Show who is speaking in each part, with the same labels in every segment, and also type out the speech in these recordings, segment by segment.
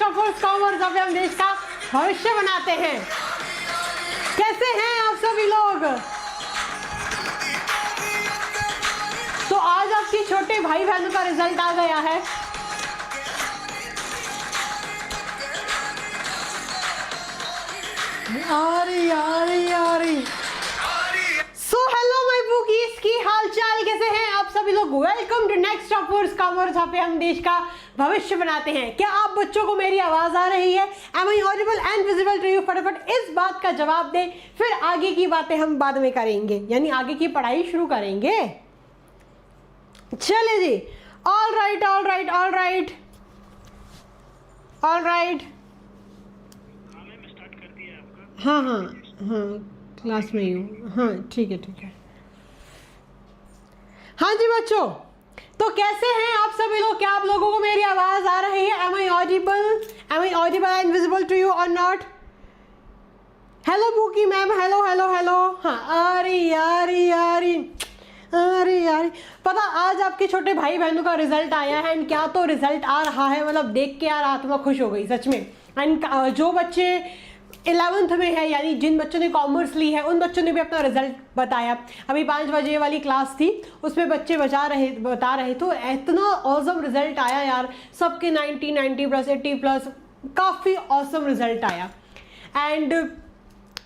Speaker 1: Of commerce अभी हम देश का भविष्य बनाते हैं। कैसे हैं आप सभी लोग? तो आज आपके छोटे भाई बहनों का रिजल्ट आ गया है। सो हेलो माय बुकीज, की हाल चाल कैसे हैं आप सभी लोग? Welcome to next offers commerce, जहाँ पे हम देश का भविष्य बनाते हैं। क्या आप बच्चों को मेरी आवाज आ रही है? Am I audible and visible to you? फटाफट इस बात का जवाब दें, फिर आगे की बातें हम बाद में करेंगे, यानी आगे की पढ़ाई शुरू करेंगे। चले जी, all right all right all right all right. हाँ हाँ हाँ, क्लास में ही हूँ। हाँ ठीक है ठीक है। हाँ जी बच्चों, तो कैसे हैं आप सभी लोग? क्या आप लोगों को मेरी आवाज आ रही है? Am I audible and visible to you or not? Hello बुकी मैम, हेलो हेलो हेलो। हाँ, अरे यार पता आज आपके छोटे भाई बहनों का रिजल्ट आया है। एंड क्या तो रिजल्ट आ रहा है, मतलब देख के यार आत्मा खुश हो गई सच में। एंड जो बच्चे 11th में है, यानी जिन बच्चों ने कॉमर्स ली है, उन बच्चों ने भी अपना रिजल्ट बताया। अभी 5 बजे वाली क्लास थी, उसमें बच्चे बता रहे तो इतना ऑसम रिजल्ट आया यार। सबके 90 प्लस 80 प्लस, काफ़ी ऑसम रिजल्ट आया। एंड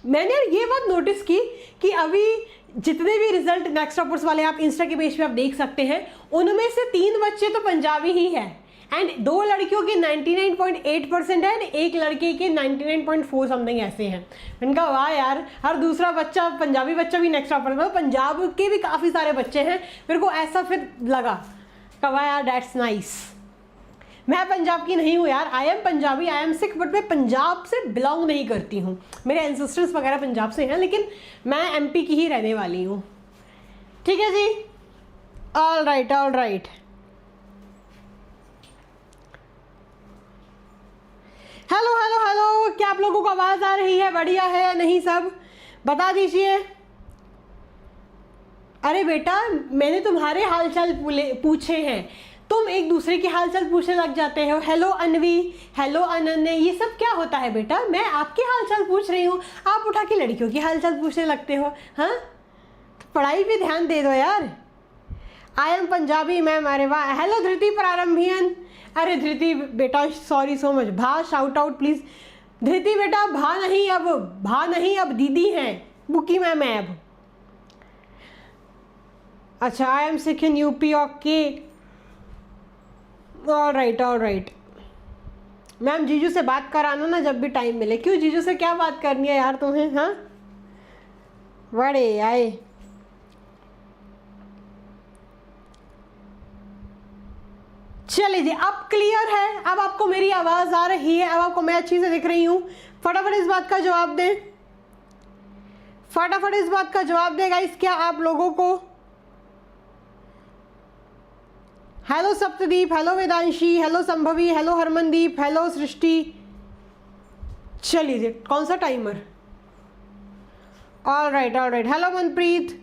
Speaker 1: मैंने ये बात नोटिस की कि अभी जितने भी रिजल्ट नेक्स्ट ऑफर्स वाले आप इंस्टा के पेज पे आप देख सकते हैं, उनमें से 3 बच्चे तो पंजाबी ही है। एंड 2 लड़कियों के 99.8% है, एक लड़के के 99.4 समथिंग ऐसे हैं। मैंने कहा वाह यार, हर दूसरा बच्चा पंजाबी बच्चा भी नेक्स्ट ऑफर में, पंजाब के भी काफ़ी सारे बच्चे हैं। मेरे को ऐसा फिर लगा, कहा यार दैट्स नाइस। मैं पंजाब की नहीं हूँ यार, I am Punjabi, I am Sikh, but मैं पंजाब से बिलोंग नहीं करती हूँ। मेरे एंसेस्टर्स वगैरह पंजाब से हैं, लेकिन मैं एमपी की ही रहने वाली हूँ। ठीक है जी, all right all right. Hello hello hello, क्या आप लोगों को आवाज़ आ रही है? बढ़िया है या नहीं, सब बता दीजिए। अरे बेटा, मैंने तुम्हारे हालचाल पूछे हैं, तुम एक दूसरे के हालचाल पूछने लग जाते हो। हेलो अनवी, हेलो अनन्या, ये सब क्या होता है बेटा? मैं आपके हालचाल पूछ रही हूँ, आप उठा के लड़कियों की हालचाल पूछने लगते हो। हाँ, तो पढ़ाई पे ध्यान दे दो यार। आई एम पंजाबी मैम, अरे वाह। हेलो धृति प्रारंभियन, अरे धृति बेटा सॉरी सो मच, भा शाउट आउट प्लीज। धृति बेटा भा नहीं, अब दीदी हैं, बुकी मैम है अब। अच्छा, I am Sikh in UP, okay all right. Ma'am जीजू से बात कराना ना जब भी टाइम मिले। क्यों, जीजू से क्या बात करनी है यार तुम्हें? हाँ, बड़े आए। चलिए जी, अब क्लियर है, अब आपको मेरी आवाज आ रही है, अब आपको मैं अच्छी से दिख रही हूँ। फटाफट इस बात का जवाब दें, फटाफट इस बात का जवाब दें गाइस, क्या आप लोगों को? Hello Saptadeep, hello Vedanshi, hello Sambhavi, hello Harmandeep, hello Srishti. चलिए जी, कौन सा timer? All right. Hello Manpreet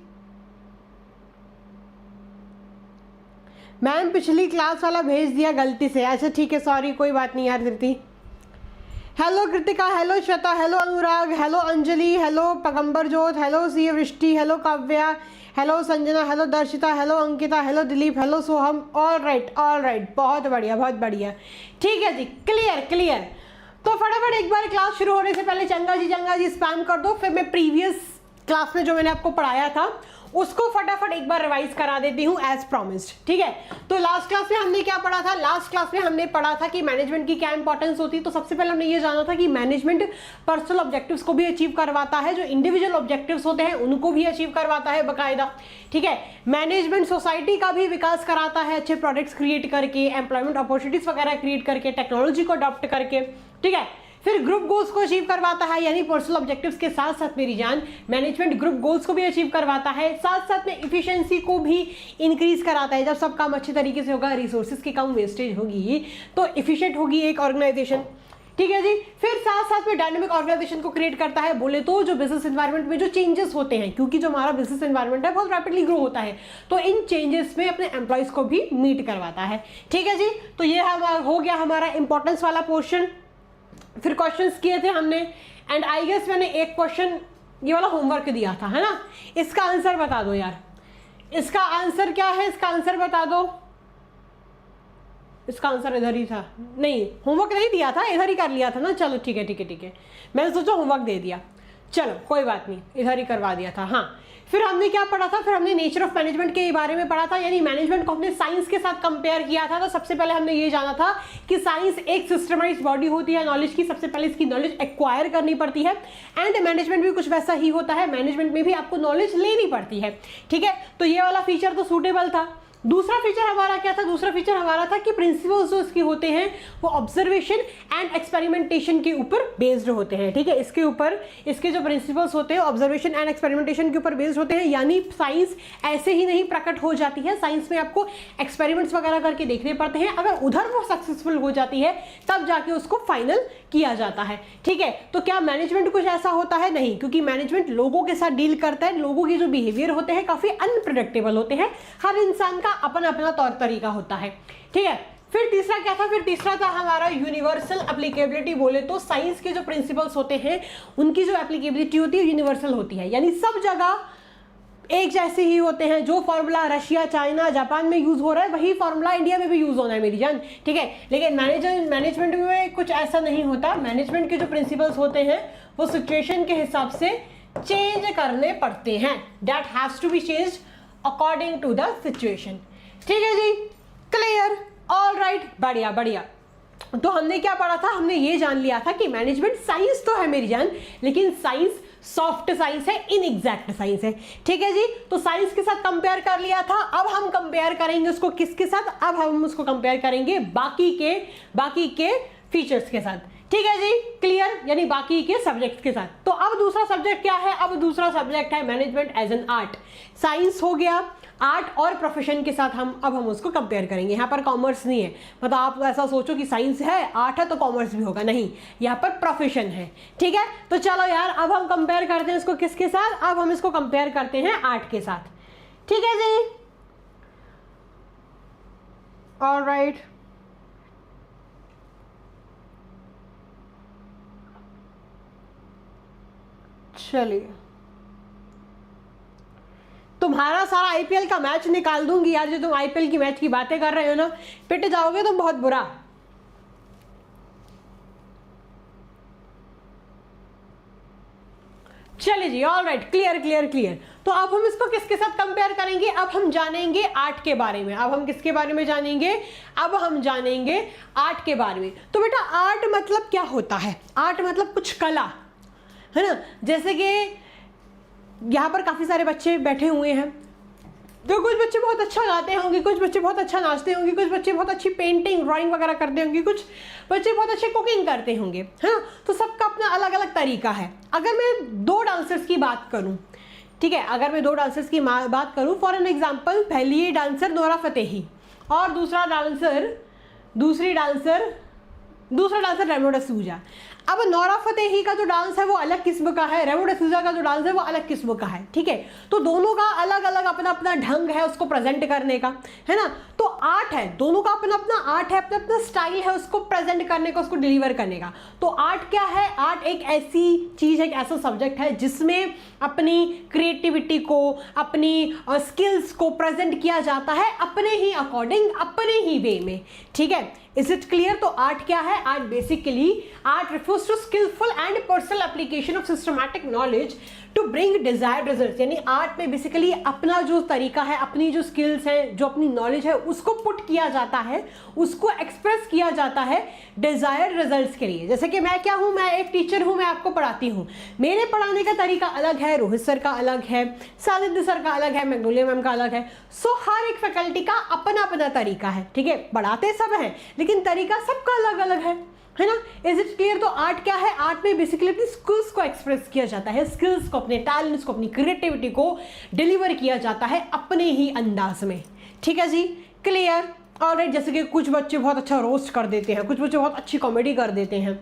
Speaker 1: ma'am, पिछली क्लास वाला भेज दिया गलती से। अच्छा ठीक है, सॉरी, कोई बात नहीं यार Dhriti. Hello Kritika, hello Shweta, hello Anurag, hello Anjali, hello Pagambar Jot, hello C Vrishti, hello Kavya, hello Sanjana, hello Darshita, hello Ankita, hello Dilip, hello Soham. All right, बहुत बढ़िया। ठीक है जी, क्लियर। तो फटाफट एक बार क्लास शुरू होने से पहले चंगा जी स्पैम कर दो, फिर मैं प्रीवियस क्लास में जो मैंने आपको पढ़ाया था उसको फटाफट एक बार रिवाइज करा देती हूँ एज प्रॉमिस्ड। ठीक है, तो लास्ट क्लास में हमने क्या पढ़ा था? लास्ट क्लास में हमने पढ़ा था कि मैनेजमेंट की क्या इंपॉर्टेंस होती है। तो सबसे पहले हमने ये जाना था कि मैनेजमेंट पर्सनल ऑब्जेक्टिव्स को भी अचीव करवाता है, जो इंडिविजुअल ऑब्जेक्टिव्स होते हैं उनको भी अचीव करवाता है बकायदा। ठीक है, मैनेजमेंट सोसाइटी का भी विकास कराता है, अच्छे प्रोडक्ट्स क्रिएट करके, एम्प्लॉयमेंट अपॉर्चुनिटीज वगैरह क्रिएट करके, टेक्नोलॉजी को अडॉप्ट करके। ठीक है, फिर ग्रुप गोल्स को अचीव करवाता है, यानी पर्सनल ऑब्जेक्टिव्स के साथ साथ मेरी जान मैनेजमेंट ग्रुप गोल्स को भी अचीव करवाता है, साथ साथ में इफिशिएंसी को भी इंक्रीज कराता है। जब सब काम अच्छे तरीके से होगा, रिसोर्सेज की कम वेस्टेज होगी, तो इफिशिएंट होगी एक ऑर्गेनाइजेशन। ठीक है जी, फिर साथ साथ में डायनामिक ऑर्गेनाइजेशन को क्रिएट करता है। बोले तो जो बिजनेस एनवायरनमेंट में जो चेंजेस होते हैं, क्योंकि जो हमारा बिजनेस एनवायरनमेंट है बहुत रैपिडली ग्रो होता है, तो इन चेंजेस में अपने एम्प्लॉयज को भी मीट करवाता है। ठीक है जी, तो ये हो गया हमारा इंपॉर्टेंस वाला पोर्शन। फिर क्वेश्चंस किए थे हमने, एंड आई गेस मैंने एक क्वेश्चन ये वाला होमवर्क दिया था, है ना। इसका आंसर बता दो यार, इसका आंसर क्या है, इसका आंसर बता दो। इसका आंसर इधर ही था, नहीं होमवर्क नहीं दिया था, इधर ही कर लिया था ना। चलो ठीक है ठीक है ठीक है, मैंने सोचा होमवर्क दे दिया, चलो कोई बात नहीं, इधर ही करवा दिया था। हाँ, फिर हमने क्या पढ़ा था, फिर हमने नेचर ऑफ मैनेजमेंट के बारे में पढ़ा था, यानी मैनेजमेंट को हमने साइंस के साथ कंपेयर किया था। तो सबसे पहले हमने ये जाना था कि साइंस एक सिस्टमाइज्ड बॉडी होती है नॉलेज की, सबसे पहले इसकी नॉलेज एक्वायर करनी पड़ती है, एंड मैनेजमेंट भी कुछ वैसा ही होता है, मैनेजमेंट में भी आपको नॉलेज लेनी पड़ती है, ठीक है। तो ये वाला फीचर तो सूटेबल था। दूसरा फीचर हमारा क्या था, दूसरा फीचर हमारा था कि प्रिंसिपल्स जो इसके होते हैं वो ऑब्जर्वेशन एंड एक्सपेरिमेंटेशन के ऊपर बेस्ड होते हैं, ठीक है। इसके ऊपर इसके जो प्रिंसिपल्स होते हैं ऑब्जर्वेशन एंड एक्सपेरिमेंटेशन के ऊपर बेस्ड होते हैं, यानी साइंस ऐसे ही नहीं प्रकट हो जाती है, साइंस में आपको एक्सपेरिमेंट्स वगैरह करके देखने पड़ते हैं, अगर उधर वो सक्सेसफुल हो जाती है तब जाके उसको फाइनल किया जाता है, ठीक है। तो क्या मैनेजमेंट कुछ ऐसा होता है? नहीं, क्योंकि मैनेजमेंट लोगों के साथ डील करता है, लोगों के जो बिहेवियर होते हैं काफी अनप्रेडिक्टेबल होते हैं, हर इंसान का अपना अपना तौर तरीका होता है, ठीक है। फिर तीसरा क्या था, फिर तीसरा था हमारा यूनिवर्सल एप्लीकेबिलिटी। बोले तो साइंस के जो प्रिंसिपल्स होते हैं उनकी जो एप्लीकेबिलिटी होती है यूनिवर्सल होती है, यानी सब जगह एक जैसे ही होते हैं। जो फॉर्मूला रशिया, चाइना, जापान में यूज हो रहा है वही फॉर्मूला इंडिया में भी यूज होना है मेरी जान, ठीक है। लेकिन मैनेजमेंट में कुछ ऐसा नहीं होता, मैनेजमेंट के जो प्रिंसिपल्स होते हैं वो सिचुएशन के हिसाब से चेंज करने पड़ते हैं, that has to be changed according to the situation, ठीक है जी, क्लियर, ऑल राइट, बढ़िया बढ़िया। तो हमने क्या पढ़ा था, हमने ये जान लिया था कि मैनेजमेंट साइंस तो है मेरी जान, लेकिन साइंस सॉफ्ट साइंस है, इनएग्जैक्ट साइंस है, ठीक है जी। तो साइंस के साथ कंपेयर कर लिया था, अब हम कंपेयर करेंगे उसको किसके साथ, अब हम उसको कंपेयर करेंगे बाकी के फीचर्स के साथ, ठीक है जी, क्लियर, यानी बाकी के सब्जेक्ट्स के साथ। तो अब दूसरा सब्जेक्ट क्या है, अब दूसरा सब्जेक्ट है management as an art. Science हो गया, आर्ट और प्रोफेशन के साथ अब हम उसको कंपेयर करेंगे। यहाँ पर कॉमर्स नहीं है, मतलब आप ऐसा सोचो कि साइंस है, आर्ट है तो कॉमर्स भी होगा, नहीं, यहाँ पर प्रोफेशन है, ठीक है। तो चलो यार, अब हम कंपेयर करते हैं इसको किसके साथ, अब हम इसको कंपेयर करते हैं आर्ट के साथ, ठीक है जी, ऑलराइट। चलिए, तुम्हारा सारा आईपीएल का मैच निकाल दूंगी यार, जो तुम आईपीएल की मैच की बातें कर रहे हो ना, पिट जाओगे तुम बहुत बुरा। चलिए जी, all right, clear clear clear. तो अब हम इसको किसके साथ कंपेयर करेंगे, अब हम जानेंगे आर्ट के बारे में। अब हम किसके बारे में जानेंगे, अब हम जानेंगे आर्ट के बारे में। तो बेटा आर्ट मतलब क्या होता है, आर्ट मतलब कुछ कला, है ना। जैसे कि यहाँ पर काफ़ी सारे बच्चे बैठे हुए हैं, तो कुछ बच्चे बहुत अच्छा गाते होंगे, कुछ बच्चे बहुत अच्छा नाचते होंगे, कुछ बच्चे बहुत अच्छी पेंटिंग ड्राइंग वगैरह करते होंगे, कुछ बच्चे बहुत अच्छे कुकिंग करते होंगे, है ना। तो सबका अपना अलग अलग तरीका है। अगर मैं दो डांसर्स की बात करूँ, ठीक है, अगर मैं दो डांसर्स की बात करूँ, फॉर एन एग्जाम्पल, पहली डांसर नोरा फतेही और दूसरा डांसर रेमो डिसूजा। अब नोरा फतेही का जो डांस है वो अलग किस्म का है, रेमो डिसूजा का जो डांस है वो अलग किस्म का है, ठीक है। तो दोनों का अलग अलग अपना अपना ढंग है उसको प्रेजेंट करने का, है ना। तो आर्ट है, दोनों का अपना अपना आर्ट है, अपना अपना स्टाइल है उसको प्रेजेंट करने का, उसको डिलीवर करने का। तो आर्ट क्या है, आर्ट एक ऐसी चीज है, एक ऐसा सब्जेक्ट है जिसमें अपनी क्रिएटिविटी को, अपनी स्किल्स को प्रेजेंट किया जाता है अपने ही अकॉर्डिंग, अपने ही वे में, ठीक है। Is it clear. तो आर्ट क्या है, art basically art refers to skilful and personal application of systematic knowledge to bring desired results. यानी आर्ट में बेसिकली अपना जो तरीका है, अपनी जो स्किल्स हैं, जो अपनी नॉलेज है, उसको पुट किया जाता है, उसको एक्सप्रेस किया जाता है डिजायर्ड रिजल्ट्स के लिए। जैसे कि मैं क्या हूँ, मैं एक टीचर हूँ, मैं आपको पढ़ाती हूँ, मेरे पढ़ाने का तरीका अलग है, रोहित सर का अलग है, साजिद सर का अलग है, मैग्नोलिया मैम का अलग है। सो हर एक फैकल्टी का अपना अपना तरीका है, ठीक है। पढ़ाते सब हैं लेकिन तरीका सबका अलग अलग है ना। Is it clear. तो आर्ट क्या है, आर्ट में बेसिकली अपनी स्किल्स को एक्सप्रेस किया जाता है, स्किल्स को, अपने टैलेंट्स को, अपनी क्रिएटिविटी को डिलीवर किया जाता है अपने ही अंदाज में, ठीक है जी, क्लियर। ऑलराइट, जैसे कि कुछ बच्चे बहुत अच्छा रोस्ट कर देते हैं, कुछ बच्चे बहुत अच्छी कॉमेडी कर देते हैं,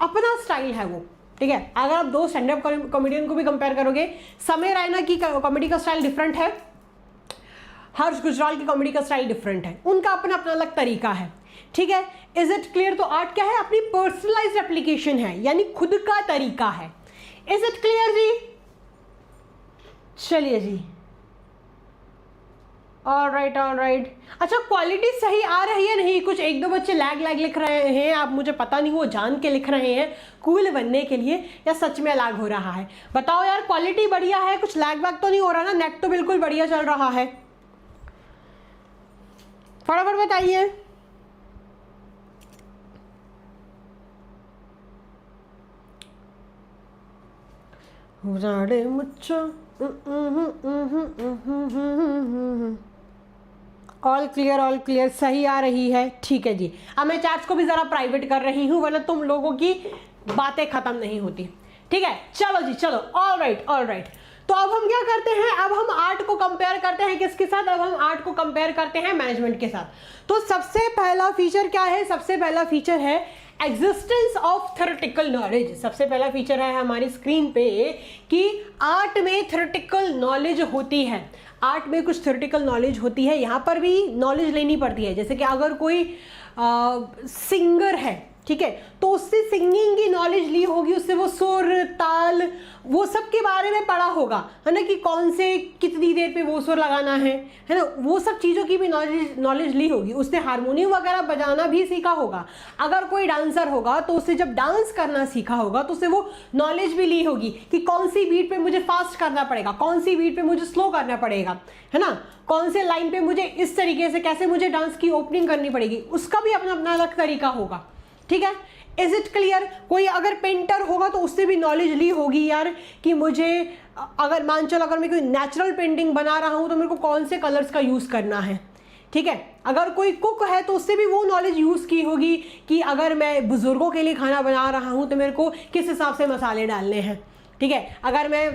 Speaker 1: अपना स्टाइल है वो, ठीक है। अगर आप दो स्टैंड अप कॉमेडियन को भी कंपेयर करोगे, समय रैना की कॉमेडी का स्टाइल डिफरेंट है, हर्ष गुजराल की कॉमेडी का स्टाइल डिफरेंट है, उनका अपना अपना अलग तरीका है। ठीक है। Is it clear? तो आर्ट क्या है? अपनी पर्सनलाइज्ड एप्लीकेशन है, यानी खुद का तरीका है। इज इट क्लियर जी? चलिए जी, ऑल राइट। अच्छा, क्वालिटी सही आ रही है? नहीं, कुछ एक दो बच्चे लैग लिख रहे हैं, आप मुझे पता नहीं वो जान के लिख रहे हैं कूल बनने के लिए या सच में लैग हो रहा है। बताओ यार, क्वालिटी बढ़िया है, कुछ लैग वैग तो नहीं हो रहा ना? नेट तो बिल्कुल बढ़िया चल रहा है, फटाफट बताइए। ऑल क्लियर, सही आ रही है, ठीक है जी। अब मैं चैट्स को भी ज़रा प्राइवेट कर रही हूँ, वरना तुम लोगों की बातें ख़त्म नहीं होती। ठीक है, चलो जी, चलो, ऑल राइट। तो अब हम क्या करते हैं? अब हम आर्ट को कंपेयर करते हैं किसके साथ? अब हम आर्ट को कंपेयर करते हैं मैनेजमेंट के साथ। तो सबसे पहला फीचर क्या है? सबसे पहला फीचर है एग्जिस्टेंस ऑफ थ्योरेटिकल नॉलेज। सबसे पहला फीचर है हमारी स्क्रीन पे कि आर्ट में थ्योरेटिकल नॉलेज होती है। आर्ट में कुछ थ्योरेटिकल नॉलेज होती है, यहाँ पर भी नॉलेज लेनी पड़ती है। जैसे कि अगर कोई सिंगर है, ठीक है, तो उससे सिंगिंग की नॉलेज ली होगी, उससे वो सुर ताल वो सब के बारे में पढ़ा होगा, है ना, कि कौन से कितनी देर पे वो सुर लगाना है ना, वो सब चीज़ों की भी नॉलेज ली होगी। उसने हारमोनियम वगैरह बजाना भी सीखा होगा। अगर कोई डांसर होगा तो उससे जब डांस करना सीखा होगा तो उससे वो नॉलेज भी ली होगी कि कौन सी बीट पे मुझे फास्ट करना पड़ेगा, कौन सी बीट पे मुझे स्लो करना पड़ेगा, है ना, कौन से लाइन पे मुझे इस तरीके से कैसे मुझे डांस की ओपनिंग करनी पड़ेगी, उसका भी अपना अपना अलग तरीका होगा। ठीक है, इज इट क्लियर? कोई अगर पेंटर होगा तो उससे भी नॉलेज ली होगी यार कि मुझे अगर मान चलो अगर मैं कोई नेचुरल पेंटिंग बना रहा हूँ तो मेरे को कौन से कलर्स का यूज़ करना है। ठीक है, अगर कोई कुक है तो उससे भी वो नॉलेज यूज़ की होगी कि अगर मैं बुज़ुर्गों के लिए खाना बना रहा हूँ तो मेरे को किस हिसाब से मसाले डालने हैं। ठीक है, अगर मैं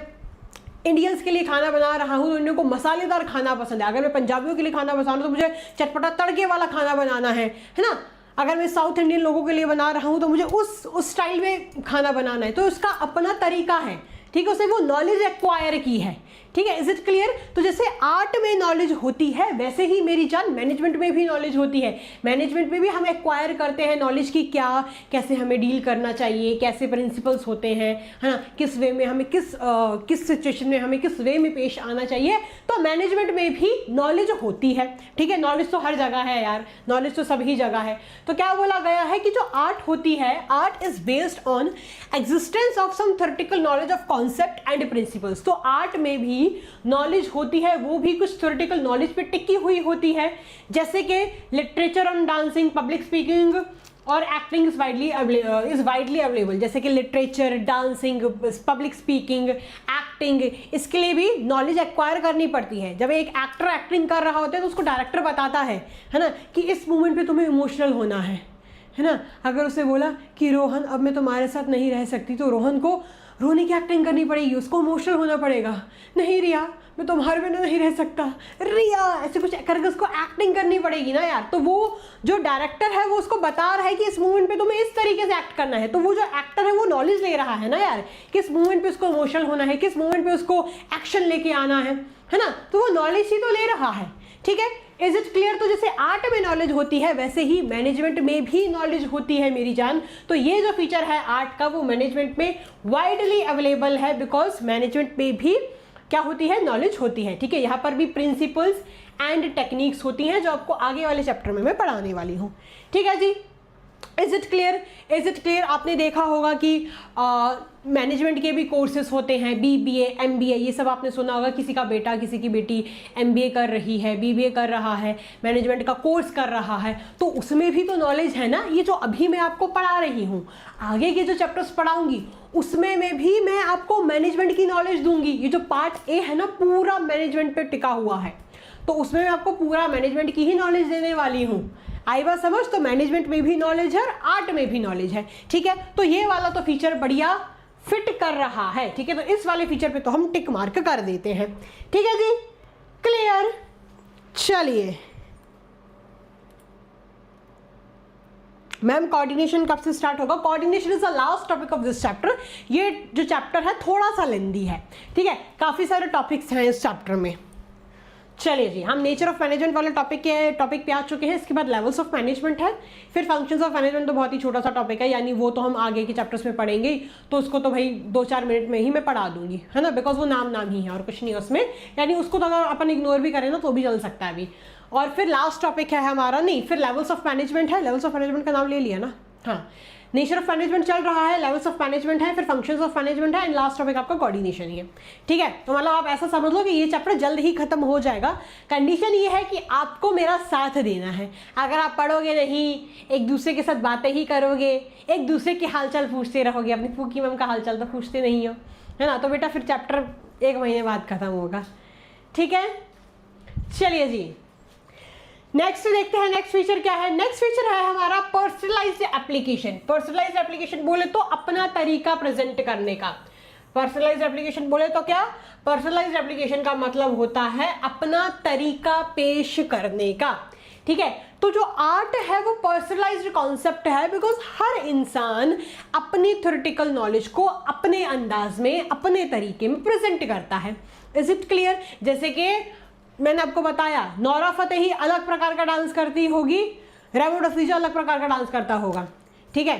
Speaker 1: इंडियंस के लिए खाना बना रहा हूँ तो उन लोगों को मसालेदार खाना पसंद है। अगर मैं पंजाबियों के लिए खाना बना रहा हूँ तो मुझे चटपटा तड़के वाला खाना बनाना है ना। अगर मैं साउथ इंडियन लोगों के लिए बना रहा हूँ तो मुझे उस स्टाइल में खाना बनाना है। तो उसका अपना तरीका है, ठीक है, उसे वो नॉलेज एक्वायर की है। ठीक है, इज इट क्लियर? तो जैसे आर्ट में नॉलेज होती है वैसे ही मेरी जान मैनेजमेंट में भी नॉलेज होती है। मैनेजमेंट में भी हम एक्वायर करते हैं नॉलेज की, क्या कैसे हमें डील करना चाहिए, कैसे प्रिंसिपल्स होते हैं, है ना, किस वे में हमें किस सिचुएशन में हमें किस वे में पेश आना चाहिए। तो मैनेजमेंट में भी नॉलेज होती है। ठीक है, नॉलेज तो हर जगह है यार, नॉलेज तो सभी जगह है। तो क्या बोला गया है कि जो आर्ट होती है, art is based on existence of some theoretical knowledge of concept and principles. तो आर्ट में भी नॉलेज होती है, वो भी कुछ थ्योरेटिकल नॉलेज पे टिकी हुई होती है। जैसे कि literature on dancing, public speaking और एक्टिंग इज वाइडली अवेलेबल। जैसे कि literature, dancing, public speaking, acting, इसके लिए भी नॉलेज एक्वायर करनी पड़ती है। जब एक एक्टर एक्टिंग कर रहा होता है तो उसको डायरेक्टर बताता है ना, कि इस मोमेंट पे तुम्हें इमोशनल होना है ना। अगर उसे बोला कि रोहन अब मैं तुम्हारे साथ नहीं रह सकती, तो रोहन को रोने की एक्टिंग करनी पड़ेगी, उसको इमोशनल होना पड़ेगा। नहीं रिया, मैं तुम्हारे बिना नहीं रह सकता, रिया, ऐसे कुछ करके उसको एक्टिंग करनी पड़ेगी ना यार। तो वो जो डायरेक्टर है वो उसको बता रहा है कि इस मोमेंट पे तुम्हें इस तरीके से एक्ट करना है। तो वो जो एक्टर है वो नॉलेज ले रहा है ना यार, किस मोमेंट पे उसको इमोशनल होना है, किस मोमेंट पे उसको एक्शन लेके आना है ना। तो वो नॉलेज ही तो ले रहा है। ठीक है, इज इट क्लियर? तो जैसे आर्ट में नॉलेज होती है वैसे ही मैनेजमेंट में भी नॉलेज होती है मेरी जान। तो ये जो फीचर है आर्ट का वो मैनेजमेंट में वाइडली अवेलेबल है, बिकॉज मैनेजमेंट में भी क्या होती है, नॉलेज होती है। ठीक है, यहाँ पर भी प्रिंसिपल्स एंड टेक्निक्स होती हैं जो आपको आगे वाले चैप्टर में मैं पढ़ाने वाली हूँ। ठीक है जी, is it clear? Is it clear? आपने देखा होगा कि मैनेजमेंट के भी कोर्सेज होते हैं, BBA, MBA, ये सब आपने सुना होगा। किसी का बेटा, किसी की बेटी MBA कर रही है, BBA कर रहा है, मैनेजमेंट का कोर्स कर रहा है, तो उसमें भी तो नॉलेज है ना। ये जो अभी मैं आपको पढ़ा रही हूँ, आगे के जो चैप्टर्स पढ़ाऊंगी उसमें में भी मैं आपको मैनेजमेंट की नॉलेज दूंगी। ये जो पार्ट ए है ना, पूरा मैनेजमेंट पे टिका हुआ है, तो उसमें मैं आपको पूरा मैनेजमेंट की ही नॉलेज देने वाली हूँ। आई बात समझ? तो मैनेजमेंट में भी नॉलेज है और आर्ट में भी नॉलेज है। ठीक है, तो ये वाला तो फीचर बढ़िया फिट कर रहा है। ठीक है, तो इस वाले फीचर पे तो हम टिक मार्क कर देते हैं। ठीक है जी, क्लियर? चलिए मैम, कोऑर्डिनेशन कब से स्टार्ट होगा? Coordination is the last topic of this chapter. ये जो चैप्टर है थोड़ा सा लेंदी है। ठीक है, काफी सारे टॉपिक्स हैं इस चैप्टर में। चलिए जी, हम नेचर ऑफ मैनेजमेंट वाले टॉपिक पे आ चुके हैं। इसके बाद लेवल्स ऑफ मैनेजमेंट है, फिर फंक्शंस ऑफ मैनेजमेंट तो बहुत ही छोटा सा टॉपिक है, यानी वो तो हम आगे के चैप्टर्स में पढ़ेंगे, तो उसको तो भाई 2-4 मिनट में ही मैं पढ़ा दूंगी, है ना, बिकॉज वो नाम ही है और कुछ नहीं है उसमें, यानी उसको तो अगर अपन इग्नोर भी करें ना तो भी चल सकता है अभी। और फिर लास्ट टॉपिक है हमारा, नहीं फिर लेवल्स ऑफ मैनेजमेंट है, लेवल्स ऑफ मैनेजमेंट का नाम ले लिया ना, हाँ, नेचर ऑफ मैनेजमेंट चल रहा है, लेवल्स ऑफ मैनेजमेंट है, फिर फंक्शंस ऑफ मैनेजमेंट है, एंड लास्ट टॉपिक आपका कोऑर्डिनेशन ही है। ठीक है, तो मतलब आप ऐसा समझ लो कि ये चैप्टर जल्द ही खत्म हो जाएगा। कंडीशन ये है कि आपको मेरा साथ देना है। अगर आप पढ़ोगे नहीं, एक दूसरे के साथ बातें ही करोगे, एक दूसरे के हालचाल पूछते रहोगे, अपनी फूकी मैम का हालचाल तो पूछते नहीं हो, है ना, तो बेटा फिर चैप्टर 1 महीने बाद खत्म होगा। ठीक है, चलिए जी नेक्स्ट देखते हैं। नेक्स्ट फीचर क्या है? नेक्स्ट फीचर है हमारा पर्सनलाइज्ड एप्लीकेशन। पर्सनलाइज्ड एप्लीकेशन बोले तो अपना तरीका प्रेजेंट करने का। पर्सनलाइज्ड एप्लीकेशन बोले तो क्या? पर्सनलाइज्ड एप्लीकेशन का मतलब होता है अपना तरीका पेश करने का। ठीक है, तो जो आर्ट है वो पर्सनलाइज्ड कॉन्सेप्ट है, बिकॉज हर इंसान अपनी थ्योरेटिकल नॉलेज को अपने अंदाज में, अपने तरीके में प्रेजेंट करता है। Is it clear? जैसे कि मैंने आपको बताया, नोरा फतेही अलग प्रकार का डांस करती होगी, रेमो डिसूजा अलग प्रकार का डांस करता होगा। ठीक है,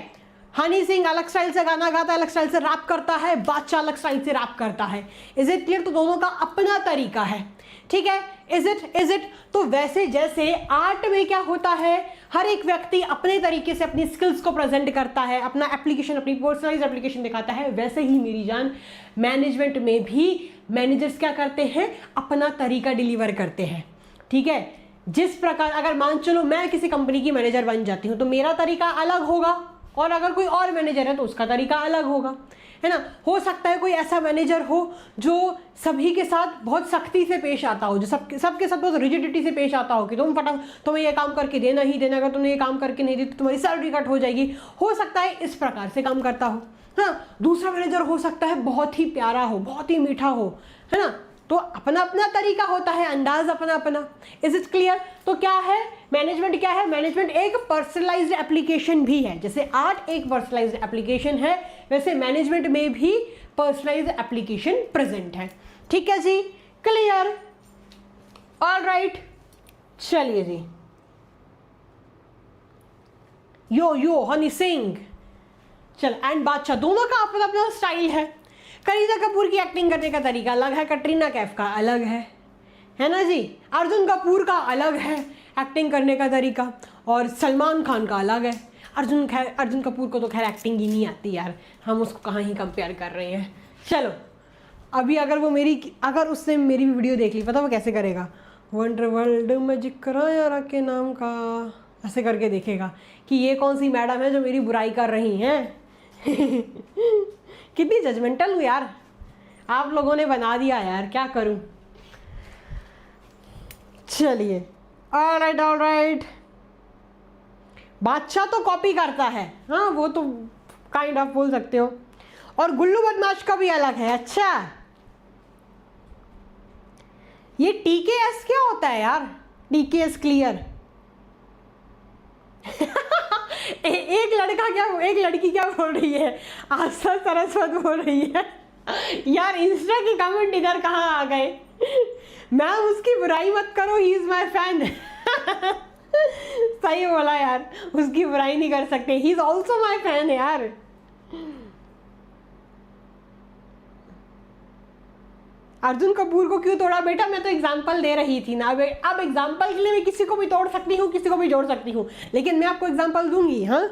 Speaker 1: हनी सिंह अलग स्टाइल से गाना गाता है, अलग स्टाइल से रैप करता है, बादशाह अलग स्टाइल से रैप करता है। Is it clear? तो दोनों का अपना तरीका है। ठीक है, इज इट? तो वैसे जैसे आर्ट में क्या होता है, हर एक व्यक्ति अपने तरीके से अपनी स्किल्स को प्रेजेंट करता है, अपना एप्लीकेशन, अपनी पर्सनलाइज्ड एप्लीकेशन दिखाता है, वैसे ही मेरी जान मैनेजमेंट में भी मैनेजर्स क्या करते हैं, अपना तरीका डिलीवर करते हैं। ठीक है, जिस प्रकार, अगर मान चलो मैं किसी कंपनी की मैनेजर बन जाती हूं तो मेरा तरीका अलग होगा, और अगर कोई और मैनेजर है तो उसका तरीका अलग होगा, है ना। हो सकता है कोई ऐसा मैनेजर हो जो सभी के साथ बहुत सख्ती से पेश आता हो, जो सबके साथ बहुत रिजिडिटी से पेश आता हो कि तुम्हें ये काम करके देना ही देना, अगर तुमने ये काम करके नहीं दी तो तुम्हारी सैलरी कट हो जाएगी। हो सकता है इस प्रकार से काम करता हो। हाँ, दूसरा मैनेजर हो सकता है बहुत ही प्यारा हो, बहुत ही मीठा हो, है ना। तो अपना अपना तरीका होता है, अंदाज अपना अपना। Is it clear? तो क्या है मैनेजमेंट? क्या है मैनेजमेंट? एक पर्सनलाइज्ड एप्लीकेशन भी है। जैसे आर्ट एक पर्सनलाइज्ड एप्लीकेशन है, वैसे मैनेजमेंट में भी पर्सनलाइज्ड एप्लीकेशन प्रेजेंट है। ठीक है जी, क्लियर? ऑलराइट, चलिए जी, यो हनी सिंह चल एंड बादशाह, दोनों का अपना अपना स्टाइल है। करीना कपूर की एक्टिंग करने का तरीका अलग है, कटरीना कैफ का अलग है ना जी। अर्जुन कपूर का अलग है एक्टिंग करने का तरीका, और सलमान खान का अलग है। अर्जुन कपूर को तो खैर एक्टिंग ही नहीं आती यार, हम उसको कहाँ ही कंपेयर कर रहे हैं। चलो, अभी अगर उसने मेरी भी वीडियो देख ली, पता वो कैसे करेगा, वंडर वर्ल्ड में जिक्र यारा के नाम का, ऐसे करके देखेगा कि ये कौन सी मैडम है जो मेरी बुराई कर रही हैं। कितनी जजमेंटल हूँ यार, आप लोगों ने बना दिया यार, क्या करूँ। चलिए, ऑलराइट, बादशाह तो कॉपी करता है, हाँ वो तो काइंड ऑफ बोल सकते हो, और गुल्लू बदमाश का भी अलग है। अच्छा, ये TKS क्या होता है यार? TKS clear. एक लड़की क्या बोल रही है, आस्था सरस्वत बोल रही है यार। इंस्टा की कमेंट इधर कहाँ आ गए? मैम उसकी बुराई मत करो, ही इज माई फैन। सही बोला यार, उसकी बुराई नहीं कर सकते, he is also my fan यार। अर्जुन कपूर को क्यों तोड़ा? बेटा मैं तो एग्जाम्पल दे रही थी ना, अब एग्जाम्पल के लिए मैं किसी को भी तोड़ सकती हूँ, किसी को भी जोड़ सकती हूँ, लेकिन मैं आपको एग्जाम्पल दूंगी। हाँ,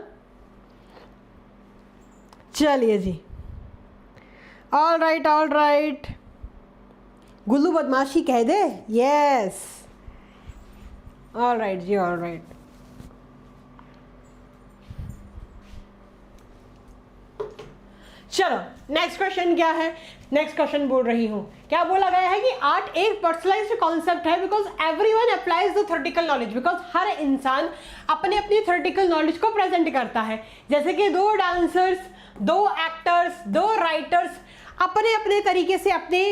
Speaker 1: चलिए जी, ऑलराइट, गुल्लू बदमाशी कह दे। यस, ऑलराइट जी, ऑलराइट। चलो, नेक्स्ट क्वेश्चन क्या है? नेक्स्ट क्वेश्चन बोल रही हूं, क्या बोला गया है कि आर्ट एक पर्सनलाइज्ड कॉन्सेप्ट है, because everyone applies the theoretical knowledge, because हर इंसान अपने अपनी थ्योरेटिकल नॉलेज को प्रेजेंट करता है। जैसे कि 2 डांसर्स, 2 एक्टर्स, 2 राइटर्स अपने अपने तरीके से अपने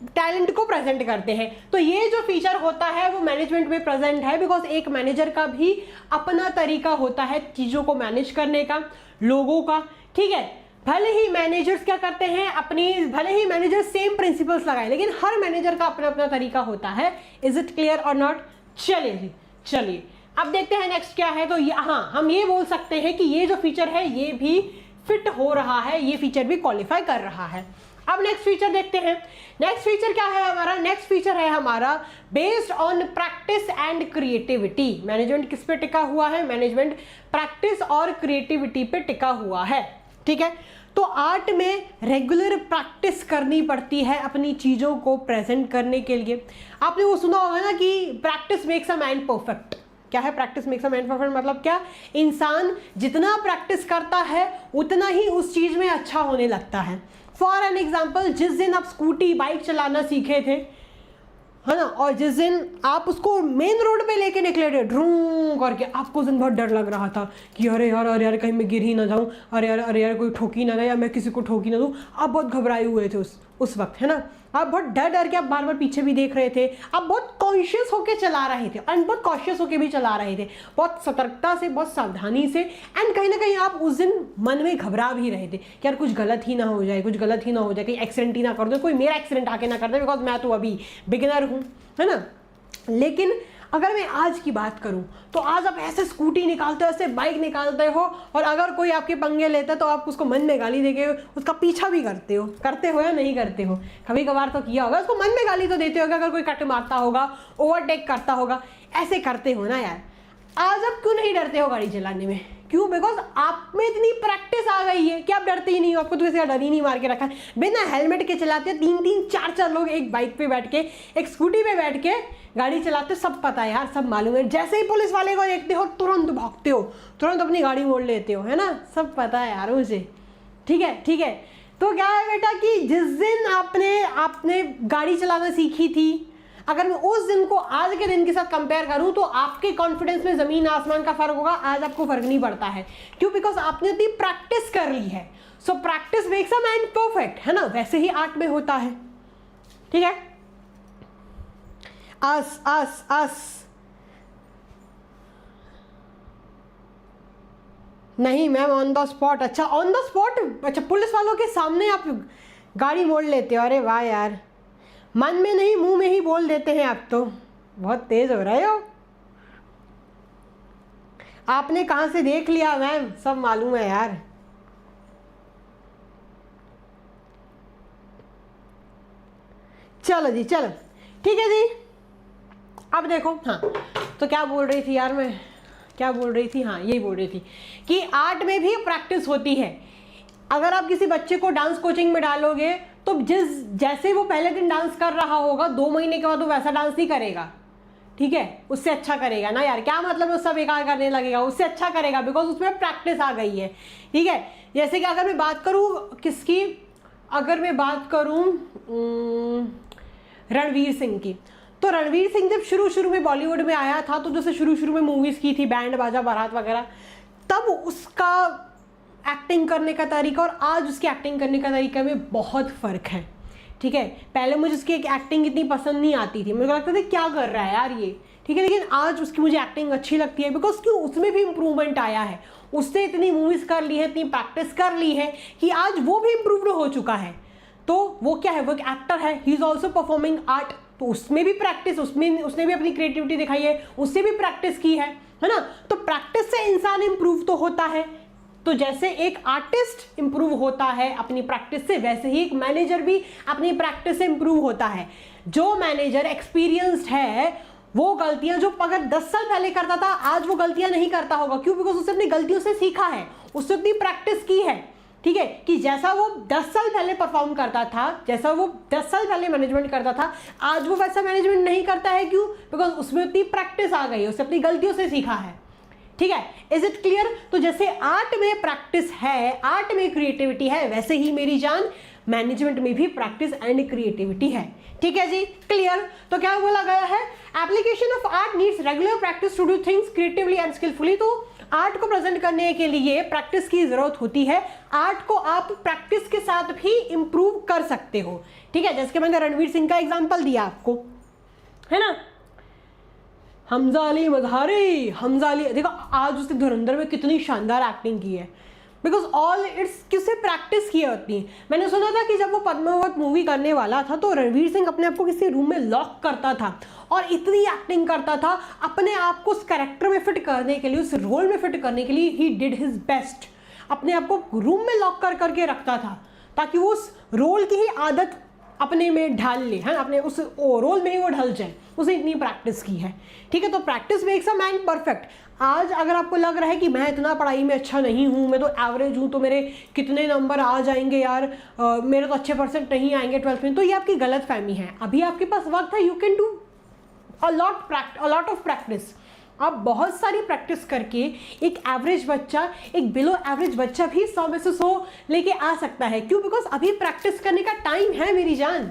Speaker 1: टैलेंट को प्रेजेंट करते हैं। तो ये जो फीचर होता है वो मैनेजमेंट में प्रेजेंट है, बिकॉज एक मैनेजर का भी अपना तरीका होता है चीज़ों को मैनेज करने का, लोगों का। ठीक है, भले ही मैनेजर्स क्या करते हैं भले ही मैनेजर सेम प्रिंसिपल्स लगाए, लेकिन हर मैनेजर का अपना अपना तरीका होता है। इज इट क्लियर और नॉट? चलिए अब देखते हैं नेक्स्ट क्या है। तो हाँ, हम ये बोल सकते हैं कि ये जो फीचर है ये भी फिट हो रहा है, ये फीचर भी क्वालिफाई कर रहा है। अब नेक्स्ट फीचर देखते हैं। नेक्स्ट फीचर क्या है हमारा? नेक्स्ट फीचर है हमारा based on practice and creativity. Management किस पे टिका हुआ है? मैनेजमेंट प्रैक्टिस और क्रिएटिविटी पे टिका हुआ है। ठीक है, तो आर्ट में रेगुलर प्रैक्टिस करनी पड़ती है अपनी चीज़ों को प्रेजेंट करने के लिए। आपने वो सुना होगा ना कि practice makes a man perfect. क्या है practice makes a man perfect? मतलब क्या? इंसान जितना प्रैक्टिस करता है उतना ही उस चीज़ में अच्छा होने लगता है। फॉर एन एग्जाम्पल, जिस दिन आप स्कूटी बाइक चलाना सीखे थे, है ना, और जिस दिन आप उसको मेन रोड पे लेके निकले थे ड्रूं करके, आपको उस दिन बहुत डर लग रहा था कि अरे यार कहीं मैं गिर ही ना जाऊं, अरे यार कोई ठोकी ना दे, या मैं किसी को ठोकी ना दूं। आप बहुत घबराए हुए थे उस वक्त, है ना। आप बहुत डर के आप बार बार पीछे भी देख रहे थे, आप बहुत कॉन्शियस होके चला रहे थे एंड बहुत कॉशियस होके भी चला रहे थे, बहुत सतर्कता से, बहुत सावधानी से, एंड कहीं ना कहीं आप उस दिन मन में घबरा भी रहे थे कि यार कुछ गलत ही ना हो जाए, कहीं एक्सीडेंट ही ना कर दो, कोई मेरा एक्सीडेंट आके ना कर दे, बिकॉज मैं तो अभी बिगिनर हूँ, है ना। लेकिन अगर मैं आज की बात करूं तो आज आप ऐसे स्कूटी निकालते हो, ऐसे बाइक निकालते हो, और अगर कोई आपके पंगे लेता है तो आप उसको मन में गाली देके उसका पीछा भी करते हो या नहीं करते हो? कभी कभार तो किया होगा, उसको मन में गाली तो देते होगा अगर कोई कट मारता होगा, ओवरटेक करता होगा, ऐसे करते हो ना यार। आज आप क्यों नहीं डरते हो गाड़ी चलाने में? क्यों? बिकॉज आप में इतनी प्रैक्टिस आ गई है कि आप डरते ही नहीं हो। आपको तो किसी का डर ही नहीं मार के रखा है। बिना हेलमेट के चलाते हो, 3-3 4-4 लोग एक बाइक पे बैठ के, एक स्कूटी पे बैठ के गाड़ी चलाते हो, सब पता है यार, सब मालूम है। जैसे ही पुलिस वाले को देखते हो तुरंत भागते हो, तुरंत अपनी गाड़ी मोड़ लेते हो, है ना, सब पता है यार मुझे। ठीक है। तो क्या है बेटा कि जिस दिन आपने गाड़ी चलाना सीखी थी, अगर मैं उस दिन को आज के दिन के साथ कंपेयर करूं तो आपके कॉन्फिडेंस में जमीन आसमान का फर्क होगा। आज आपको फर्क नहीं पड़ता है, क्यों? बिकॉज आपने इतनी प्रैक्टिस कर ली है। So practice makes a man perfect, है ना। वैसे ही आर्ट में होता है। ठीक है, अस नहीं मैम, ऑन द स्पॉट। अच्छा, ऑन द स्पॉट। अच्छा, पुलिस वालों के सामने आप गाड़ी मोड़ लेते हो? अरे वाह यार, मन में नहीं मुंह में ही बोल देते हैं आप तो। बहुत तेज हो रहे हो। आपने कहां से देख लिया मैम? सब मालूम है यार। चलो जी, चलो ठीक है जी। अब देखो, हाँ तो क्या बोल रही थी यार मैं, क्या बोल रही थी? हाँ, यही बोल रही थी कि आर्ट में भी प्रैक्टिस होती है। अगर आप किसी बच्चे को डांस कोचिंग में डालोगे तो जैसे वो पहले दिन डांस कर रहा होगा, 2 महीने के बाद वो वैसा डांस नहीं करेगा। ठीक है, उससे अच्छा करेगा ना यार। क्या मतलब उससे बेकार करने लगेगा? उससे अच्छा करेगा, बिकॉज उसमें प्रैक्टिस आ गई है। ठीक है, जैसे कि अगर मैं बात करूँ किसकी, अगर मैं बात करूँ रणवीर सिंह की, तो रणवीर सिंह जब शुरू में बॉलीवुड में आया था, तो जैसे शुरू में मूवीज की थी, बैंड बाजा बारात वगैरह, तब उसका एक्टिंग करने का तरीका और आज उसकी एक्टिंग करने का तरीका में बहुत फ़र्क है। ठीक है, पहले मुझे उसकी एक एक्टिंग इतनी पसंद नहीं आती थी, मुझे लगता था क्या कर रहा है यार ये। ठीक है, लेकिन आज उसकी मुझे एक्टिंग अच्छी लगती है, बिकॉज क्यों? उसमें भी इम्प्रूवमेंट आया है। उसने इतनी मूवीज़ कर ली है, इतनी प्रैक्टिस कर ली है कि आज वो भी इम्प्रूव्ड हो चुका है। तो वो क्या है, वो एक एक्टर है, he is also performing art. तो उसमें भी प्रैक्टिस, उसने भी अपनी क्रिएटिविटी दिखाई है, उससे भी प्रैक्टिस की है ना। तो प्रैक्टिस से इंसान इम्प्रूव तो होता है। तो जैसे एक आर्टिस्ट इंप्रूव होता है अपनी प्रैक्टिस से, वैसे ही एक मैनेजर भी अपनी प्रैक्टिस से इंप्रूव होता है। जो मैनेजर एक्सपीरियंस्ड है, वो गलतियां जो अगर 10 साल पहले करता था, आज वो गलतियां नहीं करता होगा। क्यों? बिकॉज उसने अपनी गलतियों से सीखा है, उसने अपनी प्रैक्टिस की है। ठीक है, कि जैसा वो 10 साल पहले परफॉर्म करता था, जैसा वो 10 साल पहले मैनेजमेंट करता था, आज वो वैसा मैनेजमेंट नहीं करता है। क्यों? बिकॉज उसमें उतनी प्रैक्टिस आ गई है, उसने अपनी गलतियों से सीखा है। ठीक है, इज इट क्लियर? तो जैसे आर्ट में प्रैक्टिस है, आर्ट में क्रिएटिविटी है, वैसे ही मेरी जान मैनेजमेंट में भी प्रैक्टिस एंड क्रिएटिविटी है। ठीक है जी, क्लियर? तो क्या बोला गया है, application of art needs regular practice to do things creatively and skilfully. तो आर्ट को प्रेजेंट करने के लिए प्रैक्टिस की जरूरत होती है। आर्ट को आप प्रैक्टिस के साथ भी इंप्रूव कर सकते हो। ठीक है, जैसे कि मैंने रणवीर सिंह का एग्जांपल दिया आपको, है ना। हमजा अली मजहारी, हमजा अली, देखो आज उसने धुरंधर में कितनी शानदार एक्टिंग की है। बिकॉज ऑल इट्स किससे प्रैक्टिस की होती है। मैंने सुना था कि जब वो पद्मावत मूवी करने वाला था तो रणवीर सिंह अपने आप को किसी रूम में लॉक करता था और इतनी एक्टिंग करता था अपने आप को उस कैरेक्टर में फिट करने के लिए, उस रोल में फिट करने के लिए ही डिड हिज बेस्ट। अपने आप को रूम में लॉक कर करके रखता था ताकि वो उस रोल की ही आदत अपने में ढाल ले, है अपने उस रोल में ही वो ढल जाए। उसे इतनी प्रैक्टिस की है, ठीक है। तो practice makes a man perfect. आज अगर आपको लग रहा है कि मैं इतना पढ़ाई में अच्छा नहीं हूँ, मैं तो एवरेज हूँ, तो मेरे कितने नंबर आ जाएंगे यार, मेरे तो अच्छे परसेंट नहीं आएंगे 12th में, तो ये आपकी गलत फहमी है। अभी आपके पास वक्त है, you can do a lot of practice. आप बहुत सारी प्रैक्टिस करके एक एवरेज बच्चा, एक बिलो एवरेज बच्चा भी 100 में से 100 लेके आ सकता है। क्यों? बिकॉज अभी प्रैक्टिस करने का टाइम है मेरी जान,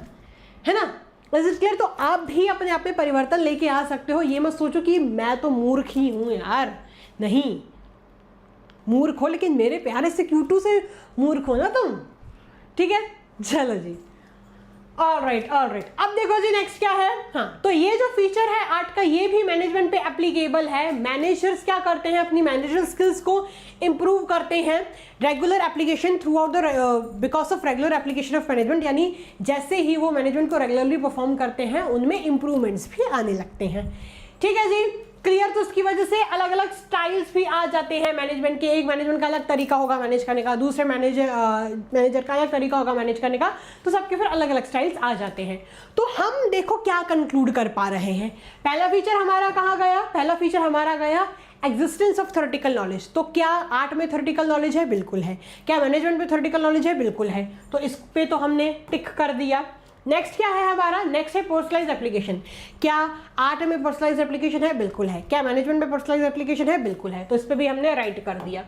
Speaker 1: है ना। Is it clear? तो आप भी अपने आप में परिवर्तन लेके आ सकते हो। ये मत सोचो कि मैं तो मूर्ख ही हूँ यार, नहीं, मूर्ख हो लेकिन मेरे प्यारे से क्यूटू से मूर्ख हो ना तुम, ठीक है। चलो जी, ऑलराइट। अब देखो जी नेक्स्ट क्या है। हाँ, तो ये जो फीचर है 8 का, ये भी मैनेजमेंट पे एप्लीकेबल है। मैनेजर्स क्या करते हैं, अपनी मैनेजर स्किल्स को इंप्रूव करते हैं regular application through out the because of regular application of management, यानी जैसे ही वो मैनेजमेंट को रेगुलरली परफॉर्म करते हैं उनमें इंप्रूवमेंट्स भी आने लगते हैं, ठीक है जी। क्लियर? तो उसकी वजह से अलग अलग स्टाइल्स भी आ जाते हैं मैनेजमेंट के। एक मैनेजमेंट का अलग तरीका होगा मैनेज करने का, दूसरे मैनेजर का अलग तरीका होगा मैनेज करने का, तो सबके फिर अलग अलग स्टाइल्स आ जाते हैं। तो हम देखो क्या कंक्लूड कर पा रहे हैं। पहला फीचर हमारा कहाँ गया? पहला फीचर हमारा गया एग्जिस्टेंस ऑफ थ्योरेटिकल नॉलेज। तो क्या 8 में थ्योरेटिकल नॉलेज है? बिल्कुल है। क्या मैनेजमेंट में थ्योरेटिकल नॉलेज है? बिल्कुल है। तो इस पे तो हमने टिक कर दिया। नेक्स्ट क्या है हमारा? नेक्स्ट है पर्सनलाइज एप्लीकेशन। क्या 8 में पर्सनलाइज एप्लीकेशन है? बिल्कुल है। क्या मैनेजमेंट में पर्सनलाइज एप्लीकेशन है? बिल्कुल है। तो इस पर भी हमने राइट कर दिया।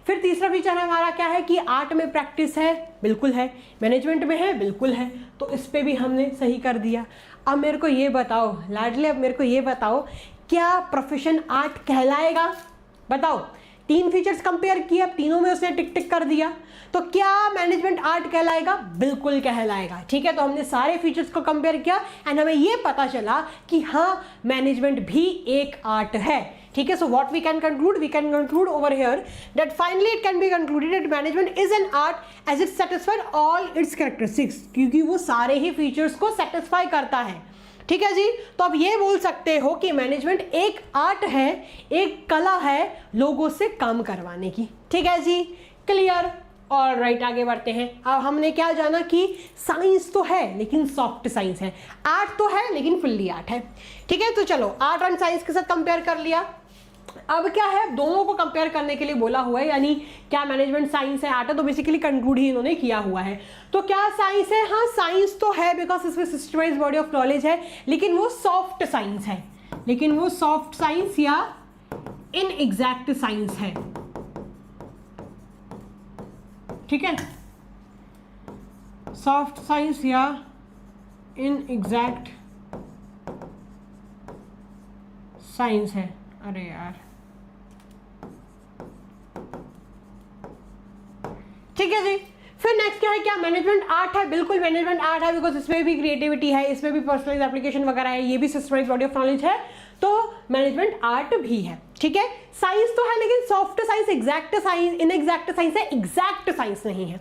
Speaker 1: फिर तीसरा फीचर हमारा क्या है कि 8 में प्रैक्टिस है? बिल्कुल है। मैनेजमेंट में है? बिल्कुल है। तो इस पर भी हमने सही कर दिया। अब मेरे को ये बताओ लाडले, अब मेरे को ये बताओ, क्या प्रोफेशन 8 कहलाएगा? बताओ। 3 फीचर्स कंपेयर किए, अब तीनों में उसने टिक टिक कर दिया, तो क्या मैनेजमेंट 8 कहलाएगा? बिल्कुल कहलाएगा, ठीक है। तो हमने सारे फीचर्स को कंपेयर किया एंड हमें ये पता चला कि हाँ, मैनेजमेंट भी एक आर्ट है, ठीक है। So what we can conclude over here that finally it can be concluded that management is an art as it satisfy all its characteristics, क्योंकि वो सारे ही फीचर्स को सेटिस्फाई करता है, ठीक है जी। तो अब ये बोल सकते हो कि मैनेजमेंट एक आर्ट है, एक कला है लोगों से काम करवाने की, ठीक है जी। क्लियर? और राइट, आगे बढ़ते हैं। अब हमने क्या जाना कि साइंस तो है लेकिन सॉफ्ट साइंस है, आर्ट तो है लेकिन फुल्ली आर्ट है, ठीक है। तो चलो आर्ट एंड साइंस के साथ कंपेयर कर लिया। अब क्या है, दोनों को कंपेयर करने के लिए बोला हुआ है, यानी क्या मैनेजमेंट साइंस है आर्ट है, तो बेसिकली कंक्लूड ही इन्होंने किया हुआ है। तो क्या साइंस है? हाँ, साइंस तो है बिकॉज इसमें सिस्टमाइज्ड बॉडी ऑफ नॉलेज है, लेकिन वो सॉफ्ट साइंस है, लेकिन वो सॉफ्ट साइंस या इनएग्जैक्ट साइंस है, ठीक है। सॉफ्ट साइंस या इनएग्जैक्ट साइंस है। अरे यार, ठीक है जी। फिर नेक्स्ट क्या है, क्या मैनेजमेंट आर्ट है? बिल्कुल मैनेजमेंट आर्ट है बिकॉज इसमें भी क्रिएटिविटी है, इसमें भी पर्सनलाइज एप्लीकेशन वगैरह है, ये भी सिस्टमाइज्ड बॉडी ऑफ नॉलेज है, तो मैनेजमेंट आर्ट भी है, ठीक है। साइंस तो है लेकिन soft science, exact science, inexact science है, एग्जैक्ट साइंस नहीं है,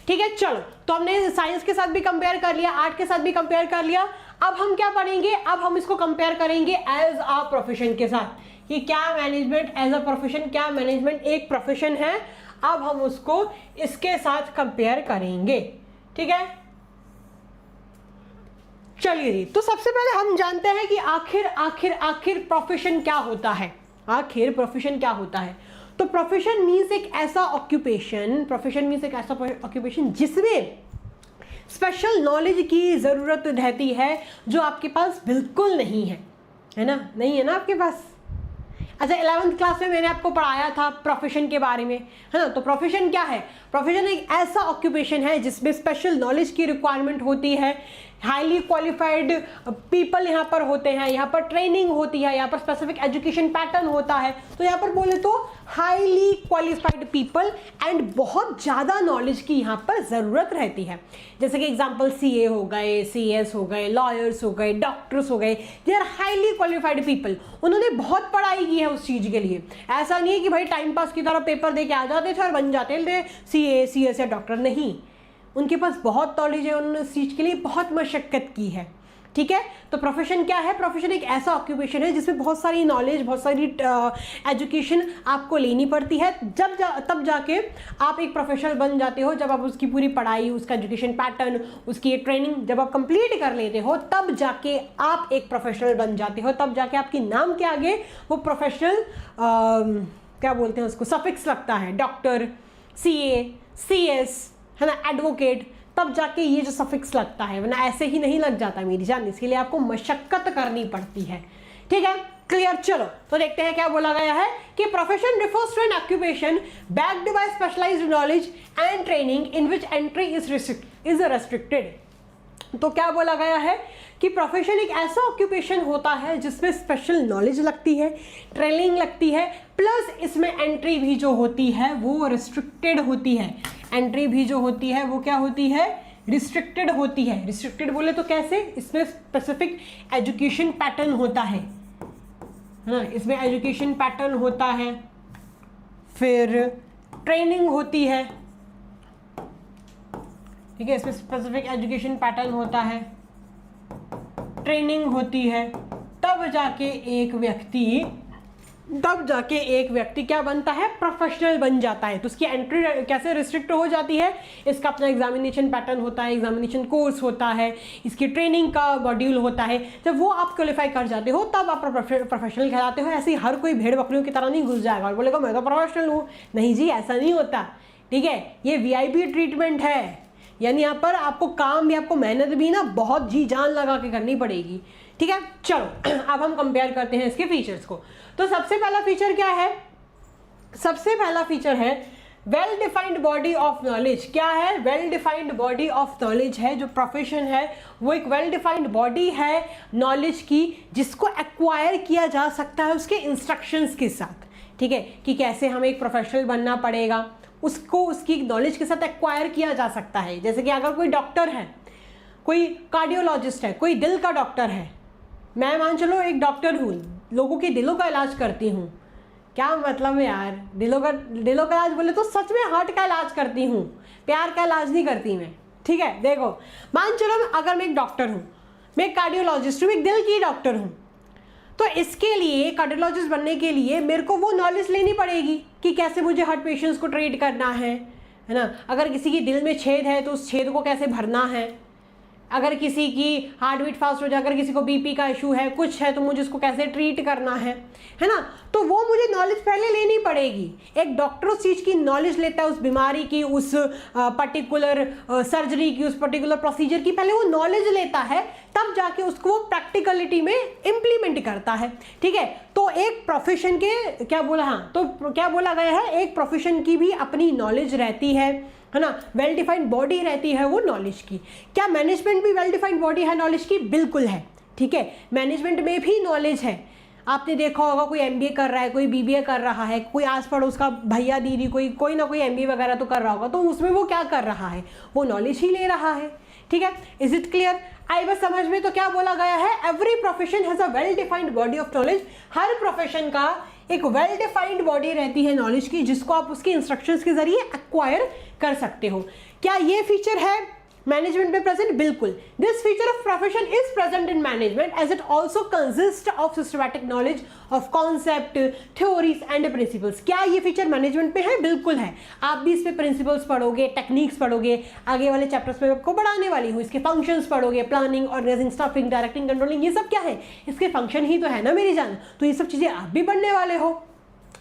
Speaker 1: ठीक है। चलो, तो हमने साइंस के साथ भी कंपेयर कर लिया, आर्ट के साथ भी कंपेयर कर लिया। अब हम क्या पढ़ेंगे? अब हम इसको कंपेयर करेंगे एज अ प्रोफेशन के साथ, कि क्या मैनेजमेंट एज अ प्रोफेशन, क्या मैनेजमेंट एक प्रोफेशन है। अब हम उसको इसके साथ कंपेयर करेंगे, ठीक है। चलिए जी, तो सबसे पहले हम जानते हैं कि आखिर प्रोफेशन क्या होता है। आखिर प्रोफेशन क्या होता है? तो प्रोफेशन मीन्स एक ऐसा ऑक्यूपेशन जिसमें स्पेशल नॉलेज की जरूरत रहती है जो आपके पास बिल्कुल नहीं है ना? नहीं है ना आपके पास? अच्छा, 11th क्लास में मैंने आपको पढ़ाया था प्रोफेशन के बारे में, है ना। तो प्रोफेशन क्या है? प्रोफेशन एक ऐसा ऑक्यूपेशन है जिसमें स्पेशल नॉलेज की रिक्वायरमेंट होती है हाईली क्वालिफाइड पीपल यहाँ पर होते हैं, यहाँ पर ट्रेनिंग होती है, यहाँ पर स्पेसिफिक एजुकेशन पैटर्न होता है। तो यहाँ पर बोले तो हाईली क्वालिफाइड पीपल एंड बहुत ज़्यादा नॉलेज की यहाँ पर ज़रूरत रहती है। जैसे कि एग्जांपल सीए हो गए, सीएस हो गए, लॉयर्स हो गए, डॉक्टर्स हो गए, they are highly qualified people. उन्होंने बहुत पढ़ाई की है उस चीज़ के लिए। ऐसा नहीं है कि भाई टाइम पास की तरह पेपर दे के आ जाते थे और बन जाते थे सीए, सीएस या डॉक्टर, नहीं, उनके पास बहुत नॉलेज है, उन्होंने इस चीज़ के लिए बहुत मशक्क़त की है। ठीक है, तो प्रोफेशन क्या है? प्रोफेशन एक ऐसा ऑक्यूपेशन है जिसमें बहुत सारी नॉलेज, बहुत सारी एजुकेशन आपको लेनी पड़ती है। तब जाके आप एक प्रोफेशनल बन जाते हो। जब आप उसकी पूरी पढ़ाई, उसका एजुकेशन पैटर्न, उसकी ट्रेनिंग जब आप कंप्लीट कर लेते हो, तब जाके आप एक प्रोफेशनल बन जाते हो। तब जाके आपके नाम के आगे वो प्रोफेशनल क्या बोलते हैं उसको, सफिक्स लगता है। डॉक्टर, सीए, सीएस, है ना, एडवोकेट, तब जाके ये जो सफिक्स लगता है, वरना ऐसे ही नहीं लग जाता मेरी जान। इसके लिए आपको मशक्कत करनी पड़ती है। ठीक है, क्लियर? चलो तो देखते हैं क्या बोला गया है कि profession refers to an occupation backed by specialised knowledge and training in which entry is restricted. तो क्या बोला गया है कि प्रोफेशन एक ऐसा ऑक्यूपेशन होता है जिसमें स्पेशल नॉलेज लगती है, ट्रेनिंग लगती है, प्लस इसमें एंट्री भी जो होती है वो रिस्ट्रिक्टेड होती है। एंट्री भी जो होती है वो क्या होती है? रिस्ट्रिक्टेड होती है। रिस्ट्रिक्टेड बोले तो कैसे? इसमें स्पेसिफिक एजुकेशन पैटर्न होता है ना, इसमें एजुकेशन पैटर्न होता है, फिर ट्रेनिंग होती है। ठीक है, इसमें स्पेसिफिक एजुकेशन पैटर्न होता है, ट्रेनिंग होती है, तब जाके एक व्यक्ति क्या बनता है? प्रोफेशनल बन जाता है। तो उसकी एंट्री कैसे रिस्ट्रिक्ट हो जाती है? इसका अपना एग्जामिनेशन पैटर्न होता है, एग्जामिनेशन कोर्स होता है, इसकी ट्रेनिंग का मॉड्यूल होता है। जब वो आप क्वालिफाई कर जाते हो तब आप प्रोफेशनल कहलाते हो। ऐसे ही हर कोई भेड़ बकरियों की तरह नहीं घुस जाएगा और बोलेगा मैं तो प्रोफेशनल हूँ। नहीं जी, ऐसा नहीं होता। ठीक है, ये वीआईपी ट्रीटमेंट है, यानी यहाँ पर आपको काम भी, आपको मेहनत भी ना बहुत जी जान लगा के करनी पड़ेगी। ठीक है, चलो अब हम कंपेयर करते हैं इसके फीचर्स को। तो सबसे पहला फीचर क्या है? सबसे पहला फीचर है well defined body of knowledge. क्या है? Well defined body of knowledge है। जो प्रोफेशन है वो एक वेल डिफाइंड बॉडी है नॉलेज की, जिसको एक्वायर किया जा सकता है उसके इंस्ट्रक्शंस के साथ। ठीक है, कि कैसे हमें एक प्रोफेशनल बनना पड़ेगा, उसको उसकी नॉलेज के साथ एक्वायर किया जा सकता है। जैसे कि अगर कोई डॉक्टर है, कोई कार्डियोलॉजिस्ट है, कोई दिल का डॉक्टर है, मैं मान चलो एक डॉक्टर हूँ, लोगों के दिलों का इलाज करती हूँ। क्या मतलब है यार, दिलों का इलाज बोले तो सच में हार्ट का इलाज करती हूँ, प्यार का इलाज नहीं करती मैं। ठीक है, देखो मान चलो अगर मैं एक डॉक्टर हूँ, मैं एक कार्डियोलॉजिस्ट हूँ, एक दिल की डॉक्टर हूँ, तो इसके लिए कार्डियोलॉजिस्ट बनने के लिए मेरे को वो नॉलेज लेनी पड़ेगी कि कैसे मुझे हार्ट पेशेंट्स को ट्रीट करना है ना। अगर किसी के दिल में छेद है तो उस छेद को कैसे भरना है, अगर किसी की हार्ट बीट फास्ट हो जाए, अगर किसी को बीपी का इशू है, कुछ है, तो मुझे उसको कैसे ट्रीट करना है ना। तो वो मुझे नॉलेज पहले लेनी पड़ेगी। एक डॉक्टर उस चीज़ की नॉलेज लेता है, उस बीमारी की, उस पर्टिकुलर सर्जरी की, उस पर्टिकुलर प्रोसीजर की पहले वो नॉलेज लेता है, तब जाके उसको वो प्रैक्टिकलिटी में इम्प्लीमेंट करता है। ठीक है, तो एक प्रोफेशन के क्या बोला, हाँ तो क्या बोला गया है, एक प्रोफेशन की भी अपनी नॉलेज रहती है ना, वेल डिफाइंड बॉडी रहती है वो नॉलेज की। क्या मैनेजमेंट भी वेल डिफाइंड बॉडी है नॉलेज की? बिल्कुल है। ठीक है, मैनेजमेंट में भी नॉलेज है। आपने देखा होगा कोई एमबीए कर रहा है, कोई बीबीए कर रहा है, कोई आस पड़ोस का भैया दीदी कोई ना कोई एमबीए वगैरह तो कर रहा होगा, तो उसमें वो क्या कर रहा है? वो नॉलेज ही ले रहा है। ठीक है, इज इट क्लियर? आई बस समझ में। तो क्या बोला गया है, every profession has a well defined body of knowledge. Her profession का एक वेल डिफाइंड बॉडी रहती है नॉलेज की, जिसको आप उसके इंस्ट्रक्शंस के जरिए एक्वायर कर सकते हो। क्या ये फीचर है मैनेजमेंट में प्रेजेंट? बिल्कुल। This feature of profession is present in management as it also consist of systematic knowledge of concept, theories and principles. क्या ये फीचर मैनेजमेंट में है? बिल्कुल है। आप भी इस पे प्रिंसिपल्स पढ़ोगे, टेक्निक्स पढ़ोगे, आगे वाले चैप्टर्स में आपको पढ़ाने वाली हूँ। इसके फंक्शंस पढ़ोगे, planning, organising, staffing, directing, controlling, ये सब क्या है? इसके फंक्शन ही तो है ना मेरी जान। तो ये सब चीजें आप भी पढ़ने वाले हो।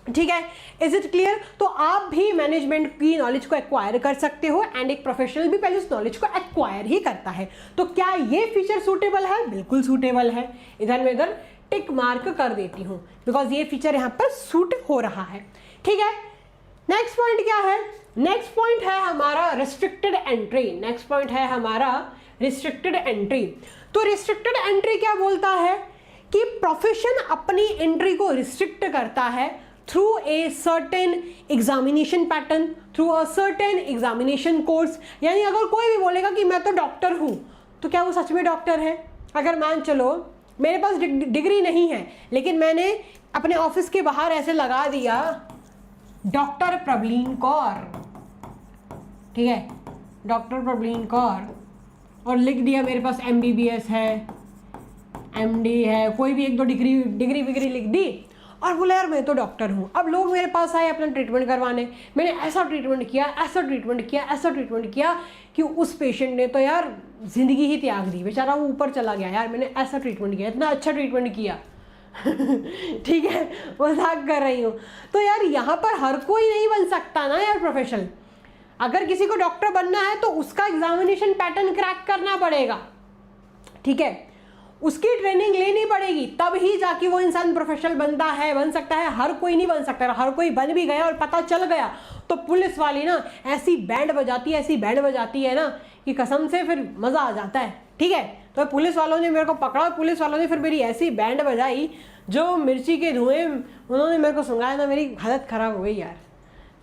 Speaker 1: ठीक है, इज इट क्लियर? तो आप भी मैनेजमेंट की नॉलेज को एक्वायर कर सकते हो एंड एक प्रोफेशनल भी पहले उस नॉलेज को एक्वायर ही करता है। तो क्या ये फीचर सूटेबल है? बिल्कुल सूटेबल है। इधर मैं इधर टिक मार्क कर देती हूँ बिकॉज ये फीचर यहाँ पर सूट हो रहा है। ठीक है, नेक्स्ट पॉइंट क्या है? नेक्स्ट पॉइंट है हमारा रिस्ट्रिक्टेड एंट्री। नेक्स्ट पॉइंट है हमारा रिस्ट्रिक्टेड एंट्री। तो रिस्ट्रिक्टेड एंट्री क्या बोलता है कि प्रोफेशन अपनी एंट्री को रिस्ट्रिक्ट करता है through a certain examination pattern, through a certain examination course. यानी अगर कोई भी बोलेगा कि मैं तो डॉक्टर हूं, तो क्या वो सच में डॉक्टर है? अगर मान चलो मेरे पास डिग्री नहीं है, लेकिन मैंने अपने ऑफिस के बाहर ऐसे लगा दिया डॉक्टर प्रवीण कौर, ठीक है, डॉक्टर प्रवीण कौर, और लिख दिया मेरे पास MBBS है, MD है, कोई भी एक दो डिग्री विग्री लिख दी और बोला यार मैं तो डॉक्टर हूँ। अब लोग मेरे पास आए अपना ट्रीटमेंट करवाने, मैंने ऐसा ट्रीटमेंट किया, ऐसा ट्रीटमेंट किया, ऐसा ट्रीटमेंट किया कि उस पेशेंट ने तो यार ज़िंदगी ही त्याग दी, बेचारा वो ऊपर चला गया। यार मैंने ऐसा ट्रीटमेंट किया, इतना अच्छा ट्रीटमेंट किया ठीक है, मजाक कर रही हूँ। तो यार यहाँ पर हर कोई नहीं बन सकता ना यार प्रोफेशनल। अगर किसी को डॉक्टर बनना है तो उसका एग्जामिनेशन पैटर्न क्रैक करना पड़ेगा, ठीक है, उसकी ट्रेनिंग लेनी पड़ेगी, तब ही जाके वो इंसान प्रोफेशनल बन सकता है। हर कोई नहीं बन सकता। हर कोई बन भी गया और पता चल गया तो पुलिस वाली ना ऐसी बैंड बजाती है ना कि कसम से फिर मज़ा आ जाता है, ठीक है। तो पुलिस वालों ने मेरे को पकड़ा, पुलिस वालों ने फिर मेरी ऐसी बैंड बजाई जो मिर्ची के धुएं उन्होंने मेरे को सुनाया ना, मेरी हालत ख़राब हो गई यार,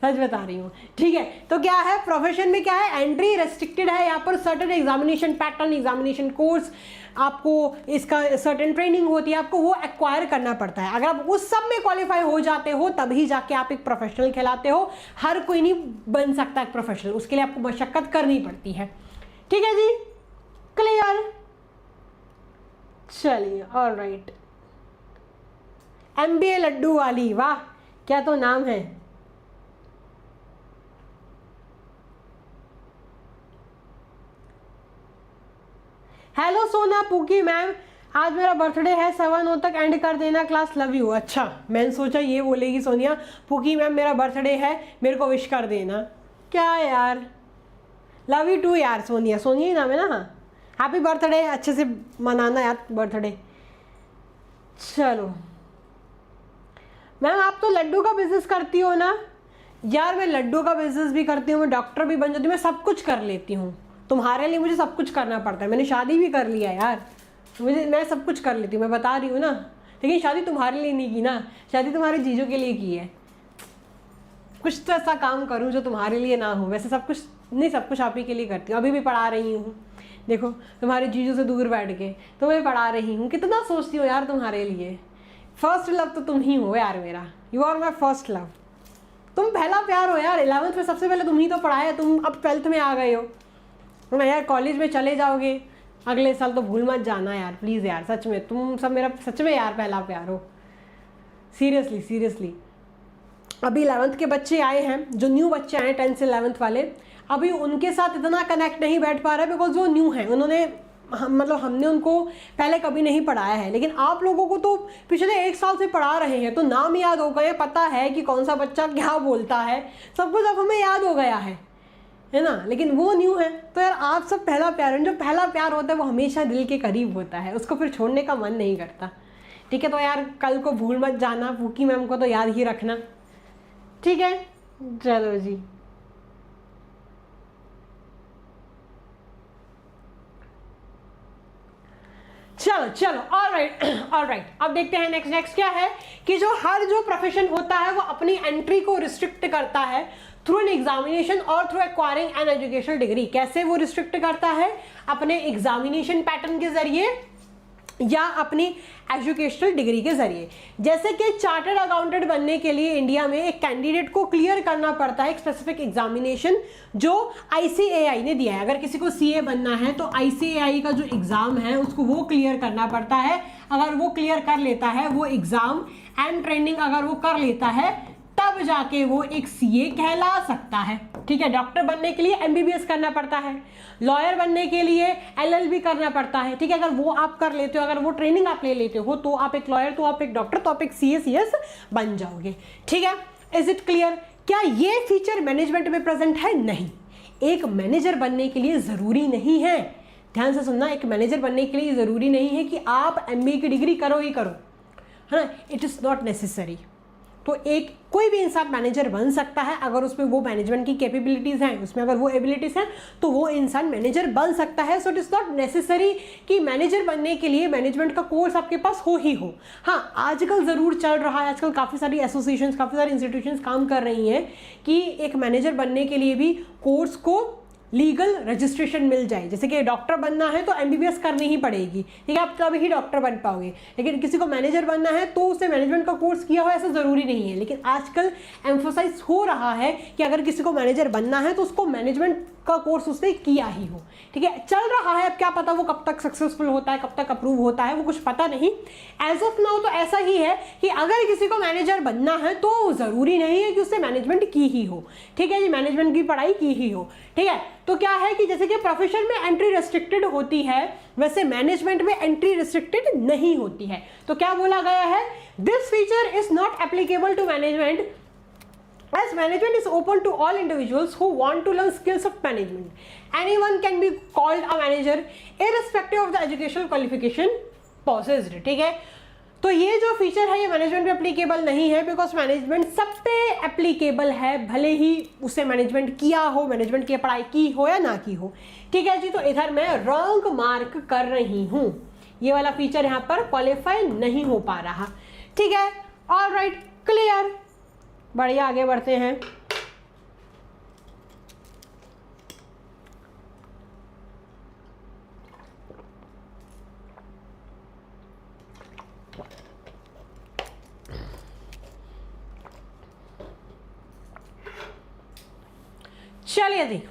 Speaker 1: सच बता रही हूँ, ठीक है। तो क्या है प्रोफेशन में, क्या है, एंट्री रेस्ट्रिक्टेड है। यहाँ पर certain examination pattern, examination course, आपको इसका सर्टेन ट्रेनिंग होती है, आपको वो एक्वायर करना पड़ता है। अगर आप उस सब में क्वालिफाई हो जाते हो तभी जाके आप एक प्रोफेशनल कहलाते हो। हर कोई नहीं बन सकता एक प्रोफेशनल, उसके लिए आपको मशक्कत करनी पड़ती है, ठीक है जी, क्लियर। चलिए, ऑलराइट। MBA लड्डू वाली, वाह क्या तो नाम है। हेलो सोना पूकी मैम, आज मेरा बर्थडे है, 7 तक एंड कर देना क्लास, लव यू। अच्छा, मैंने सोचा ये बोलेगी सोनिया पूकी मैम मेरा बर्थडे है, मेरे को विश कर देना। क्या यार, लव यू टू यार सोनिया, सोनिया ही नाम है ना। हाँ, हैप्पी बर्थडे, अच्छे से मनाना यार बर्थडे। चलो मैम, आप तो लड्डू का बिजनेस करती हो ना। यार मैं लड्डू का बिजनेस भी करती हूँ, मैं डॉक्टर भी बन जाती हूँ, मैं सब कुछ कर लेती हूँ। तुम्हारे लिए मुझे सब कुछ करना पड़ता है। मैंने शादी भी कर लिया यार, मैं सब कुछ कर लेती हूँ, मैं बता रही हूँ ना। लेकिन शादी तुम्हारे लिए नहीं की ना, शादी तुम्हारे जीजों के लिए की है। कुछ तो ऐसा काम करूँ जो तुम्हारे लिए ना हो। वैसे सब कुछ नहीं, सब कुछ आप ही के लिए करती हूँ। अभी भी पढ़ा रही हूँ, देखो तुम्हारे जीजों से दूर बैठ के तो मैं पढ़ा रही हूँ। कितना सोचती हूँ यार तुम्हारे लिए। फर्स्ट लव तो तुम ही हो यार मेरा, you are my first love. तुम पहला प्यार हो यार। 11th में सबसे पहले तुम ही तो पढ़ाया, तुम अब 12th में आ गए हो ना यार। कॉलेज में चले जाओगे अगले साल तो भूल मत जाना यार, प्लीज़ यार, सच में तुम सब मेरा सच में यार पहला प्यार हो। Seriously seriously. अभी 11th के बच्चे आए हैं, जो न्यू बच्चे आए 10th से 11th वाले, अभी उनके साथ इतना कनेक्ट नहीं बैठ पा रहा है बिकॉज वो न्यू हैं। उन्होंने मतलब हमने उनको पहले कभी नहीं पढ़ाया है, लेकिन आप लोगों को तो पिछले 1 साल से पढ़ा रहे हैं, तो नाम याद हो गए, पता है कि कौन सा बच्चा क्या बोलता है, सब कुछ अब हमें याद हो गया है ना। लेकिन वो न्यू है, तो यार आप सब पहला प्यार है। जो पहला प्यार होता है वो हमेशा दिल के करीब होता है, उसको फिर छोड़ने का मन नहीं करता, ठीक है। तो यार कल को भूल मत जाना, पूकी मैम को तो याद ही रखना, ठीक है। चलो जी, चलो चलो, ऑलराइट। अब देखते हैं नेक्स्ट क्या है कि जो प्रोफेशन होता है वो अपनी एंट्री को रिस्ट्रिक्ट करता है थ्रू एन एग्जामिनेशन और through acquiring an educational degree. कैसे वो रिस्ट्रिक्ट करता है? अपने एग्जामिनेशन पैटर्न के जरिए या अपनी एजुकेशनल डिग्री के जरिए। जैसे कि चार्टर्ड अकाउंटेंट बनने के लिए इंडिया में एक कैंडिडेट को क्लियर करना पड़ता है एक स्पेसिफिक एग्जामिनेशन जो ICAI ने दिया है। अगर किसी को CA बनना है तो ICAI का जो एग्ज़ाम है उसको वो क्लियर करना पड़ता है। अगर वो क्लियर कर लेता है वो एग्ज़ाम एंड ट्रेनिंग अगर वो कर लेता है तब जाके वो एक CA कहला सकता है, ठीक है। डॉक्टर बनने के लिए MBBS करना पड़ता है, लॉयर बनने के लिए LLB करना पड़ता है, ठीक है। अगर वो आप कर लेते हो, अगर वो ट्रेनिंग आप ले लेते हो तो आप एक लॉयर, तो आप एक डॉक्टर, तो आप एक CA CS बन जाओगे, ठीक है। Is it clear? क्या ये फीचर मैनेजमेंट में प्रेजेंट है? नहीं। एक मैनेजर बनने के लिए ज़रूरी नहीं है, ध्यान से सुनना, एक मैनेजर बनने के लिए ज़रूरी नहीं है कि आप MBA की डिग्री करो ही करो, है ना। It is not necessary. तो एक कोई भी इंसान मैनेजर बन सकता है अगर उसमें वो मैनेजमेंट की कैपेबिलिटीज़ हैं, उसमें अगर वो एबिलिटीज़ हैं तो वो इंसान मैनेजर बन सकता है। So it is not necessary कि मैनेजर बनने के लिए मैनेजमेंट का कोर्स आपके पास हो ही हो। हाँ, आजकल ज़रूर चल रहा है, आजकल काफ़ी सारी एसोसिएशंस, काफ़ी सारी इंस्टीट्यूशंस काम कर रही हैं कि एक मैनेजर बनने के लिए भी कोर्स को लीगल रजिस्ट्रेशन मिल जाए। जैसे कि डॉक्टर बनना है तो एमबीबीएस करनी ही पड़ेगी, ठीक है, आप तभी ही डॉक्टर बन पाओगे। लेकिन किसी को मैनेजर बनना है तो उसे मैनेजमेंट का कोर्स किया हो ऐसा ज़रूरी नहीं है। लेकिन आजकल एम्फोसाइज हो रहा है कि अगर किसी को मैनेजर बनना है तो उसको मैनेजमेंट का कोर्स उसने किया ही हो, ठीक है। चल रहा है, अब क्या पता वो कब तक सक्सेसफुल होता है, कब तक अप्रूव होता है, वो कुछ पता नहीं। एज ऑफ नाउ तो ऐसा ही है कि अगर किसी को मैनेजर बनना है तो ज़रूरी नहीं है कि उसने मैनेजमेंट की ही हो, ठीक है जी, मैनेजमेंट की पढ़ाई की ही हो, ठीक है। तो क्या है कि जैसे कि प्रोफेशन में एंट्री रेस्ट्रिक्टेड होती है वैसे मैनेजमेंट में एंट्री रेस्ट्रिक्टेड नहीं होती है। तो क्या बोला गया है, this feature is not applicable to management as management is open to all individuals who want to learn skills of management. Anyone can be called a manager irrespective of the educational qualification possessed, ठीक है। तो ये जो feature है ये management पे applicable नहीं है, बिकॉज मैनेजमेंट सब पे एप्लीकेबल है, भले ही उसे मैनेजमेंट किया हो, मैनेजमेंट की पढ़ाई की हो या ना की हो, ठीक है जी। तो इधर मैं रॉन्ग मार्क कर रही हूँ, ये वाला फीचर यहाँ पर क्वालिफाई नहीं हो पा रहा, ठीक है। ऑलराइट, क्लियर, बढ़िया, आगे बढ़ते हैं। चलिए जी,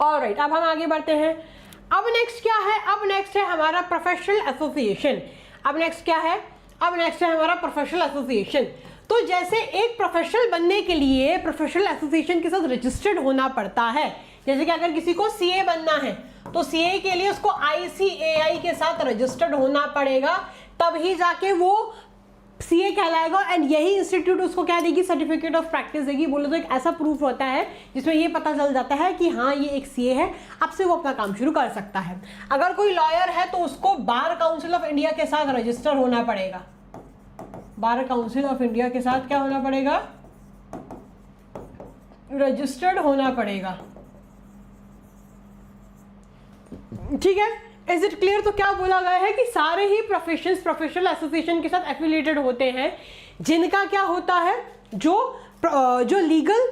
Speaker 1: ऑलराइट, अब हम आगे बढ़ते हैं। अब नेक्स्ट क्या है, अब नेक्स्ट है हमारा प्रोफेशनल एसोसिएशन। अब नेक्स्ट क्या है, अब नेक्स्ट है हमारा प्रोफेशनल एसोसिएशन। तो जैसे एक प्रोफेशनल बनने के लिए प्रोफेशनल एसोसिएशन के साथ रजिस्टर्ड होना पड़ता है, जैसे कि अगर किसी को सीए बनना है तो सीए के लिए उसको आईसीएआई के साथ रजिस्टर्ड होना पड़ेगा, तभी जाके वो सीए कहलाएगा। एंड यही इंस्टीट्यूट उसको क्या देगी, सर्टिफिकेट ऑफ प्रैक्टिस देगी। बोलो तो एक ऐसा प्रूफ होता है जिसमें ये पता चल जाता है कि हाँ ये एक सीए है, अब से वो अपना काम शुरू कर सकता है। अगर कोई लॉयर है तो उसको बार काउंसिल ऑफ इंडिया के साथ रजिस्टर होना पड़ेगा, बार काउंसिल ऑफ इंडिया के साथ क्या होना पड़ेगा, रजिस्टर्ड होना पड़ेगा, ठीक है। Is it clear? तो क्या बोला गया है कि सारे ही प्रोफेशंस प्रोफेशनल एसोसिएशन के साथ एफिलिएटेड होते हैं जिनका क्या होता है, जो लीगल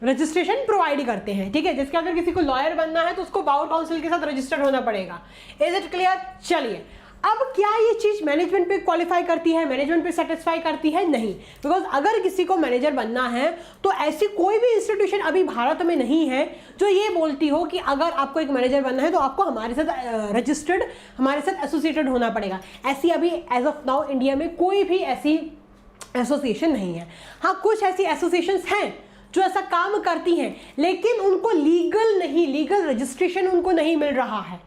Speaker 1: रजिस्ट्रेशन प्रोवाइड करते हैं, ठीक है। जिसके अगर किसी को लॉयर बनना है तो उसको बार काउंसिल के साथ रजिस्टर्ड होना पड़ेगा। Is it clear? चलिए, अब क्या ये चीज मैनेजमेंट पे क्वालिफाई करती है, मैनेजमेंट पे सेटिस्फाई करती है? नहीं, बिकॉज अगर किसी को मैनेजर बनना है तो ऐसी कोई भी इंस्टीट्यूशन अभी भारत में नहीं है जो ये बोलती हो कि अगर आपको एक मैनेजर बनना है तो आपको हमारे साथ रजिस्टर्ड, हमारे साथ एसोसिएटेड होना पड़ेगा। ऐसी अभी एज ऑफ नाउ इंडिया में कोई भी ऐसी एसोसिएशन नहीं है। हाँ, कुछ ऐसी एसोसिएशंस हैं जो ऐसा काम करती हैं, लेकिन उनको लीगल रजिस्ट्रेशन उनको नहीं मिल रहा है,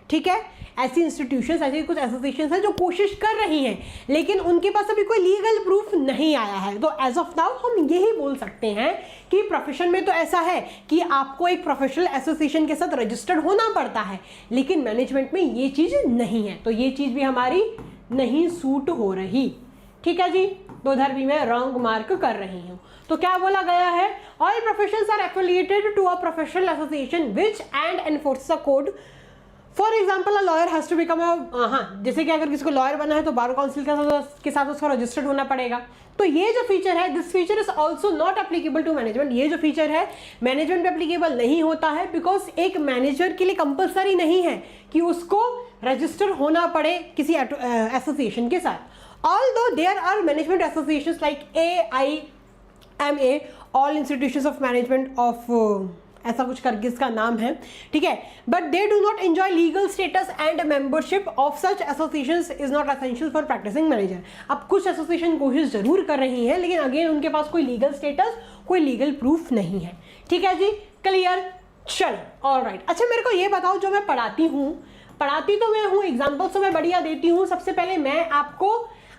Speaker 1: ठीक है। ऐसी इंस्टीट्यूशंस, ऐसी कुछ एसोसिएशंस हैं जो कोशिश कर रही हैं, लेकिन उनके पास अभी कोई लीगल प्रूफ नहीं आया है। तो एज ऑफ नाउ हम यही बोल सकते हैं कि प्रोफेशन में तो ऐसा है कि आपको एक प्रोफेशनल एसोसिएशन के साथ रजिस्टर्ड होना पड़ता है, लेकिन मैनेजमेंट में ये चीज़ नहीं है। तो ये चीज़ भी हमारी नहीं सूट हो रही, ठीक है जी। तो उधर भी मैं रॉन्ग मार्क कर रही हूँ। तो क्या बोला गया है, all professions are affiliated to a professional association which and enforce the code. For example a lawyer has to become हाँ, जैसे कि अगर किसी को लॉयर बनना है तो बार काउंसिल के साथ उसका रजिस्टर्ड होना पड़ेगा। तो ये जो फीचर है, this feature is also not applicable to management. ये जो फीचर है मैनेजमेंट में एप्लीकेबल नहीं होता है, बिकॉज एक मैनेजर के लिए कंपलसरी नहीं है कि उसको रजिस्टर होना पड़े किसी एसोसिएशन के साथ। Although there are management associations like AIMA, all institutions of management of ऐसा कुछ करके इसका नाम है, ठीक है, but they do not enjoy legal status and membership of such associations is not essential for practising manager. अब कुछ एसोसिएशन कोशिश जरूर कर रही हैं, लेकिन अगेन उनके पास कोई लीगल स्टेटस, कोई लीगल प्रूफ नहीं है, ठीक है जी, क्लियर। चलो, ऑलराइट। अच्छा, मेरे को ये बताओ, जो मैं पढ़ाती तो मैं हूँ, एग्जाम्पल्स तो मैं बढ़िया देती हूँ। सबसे पहले मैं आपको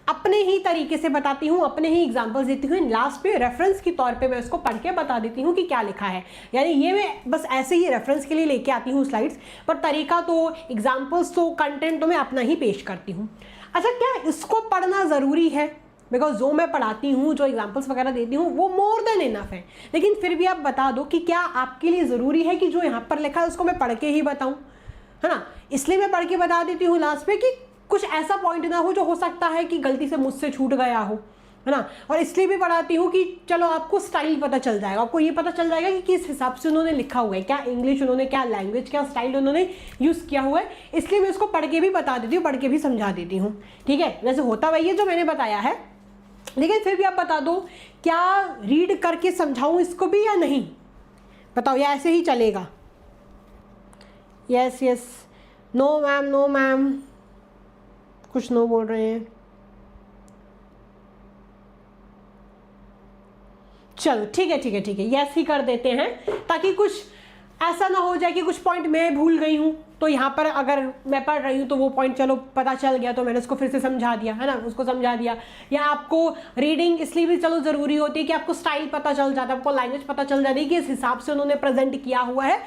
Speaker 1: अपने ही तरीके से बताती हूँ, अपने ही एग्जाम्पल्स देती हूँ, लास्ट पे रेफरेंस के तौर पे मैं उसको पढ़ के बता देती हूँ कि क्या लिखा है। यानी ये मैं बस ऐसे ही रेफरेंस के लिए लेके आती हूँ स्लाइड्स, पर तरीका तो, एग्जाम्पल्स तो, कंटेंट तो मैं अपना ही पेश करती हूँ। अच्छा, क्या इसको पढ़ना ज़रूरी है? बिकॉज जो मैं पढ़ाती हूँ, जो एग्जाम्पल्स वगैरह देती हूँ, वो मोर देन इनफ है। लेकिन फिर भी आप बता दो कि क्या आपके लिए ज़रूरी है कि जो यहाँ पर लिखा है उसको मैं पढ़ के ही बताऊँ, है ना। इसलिए मैं पढ़ के बता देती हूँ लास्ट में कि कुछ ऐसा पॉइंट ना हो जो हो सकता है कि गलती से मुझसे छूट गया हो, है ना। और इसलिए भी पढ़ाती हूँ कि चलो आपको स्टाइल पता चल जाएगा, आपको ये पता चल जाएगा कि किस हिसाब से उन्होंने लिखा हुआ है, क्या इंग्लिश उन्होंने, क्या लैंग्वेज, क्या स्टाइल उन्होंने यूज़ किया हुआ है। इसलिए मैं उसको पढ़ के भी बता देती हूँ, पढ़ के भी समझा देती हूँ, ठीक है। वैसे होता वही है जो मैंने बताया है, लेकिन फिर भी आप बता दो क्या रीड करके समझाऊँ इसको भी या नहीं, बताओ, या ऐसे ही चलेगा। Yes yes, no ma'am, no ma'am, कुछ नो बोल रहे हैं। चलो ठीक है ठीक है ठीक है, यस ही कर देते हैं, ताकि कुछ ऐसा ना हो जाए कि कुछ पॉइंट मैं भूल गई हूँ, तो यहाँ पर अगर मैं पढ़ रही हूँ तो वो पॉइंट चलो पता चल गया तो मैंने उसको फिर से समझा दिया, है ना, उसको समझा दिया। या आपको रीडिंग इसलिए भी चलो ज़रूरी होती है कि आपको स्टाइल पता चल जाता है, आपको लैंग्वेज पता चल जाती है कि इस हिसाब से उन्होंने प्रेजेंट किया हुआ है,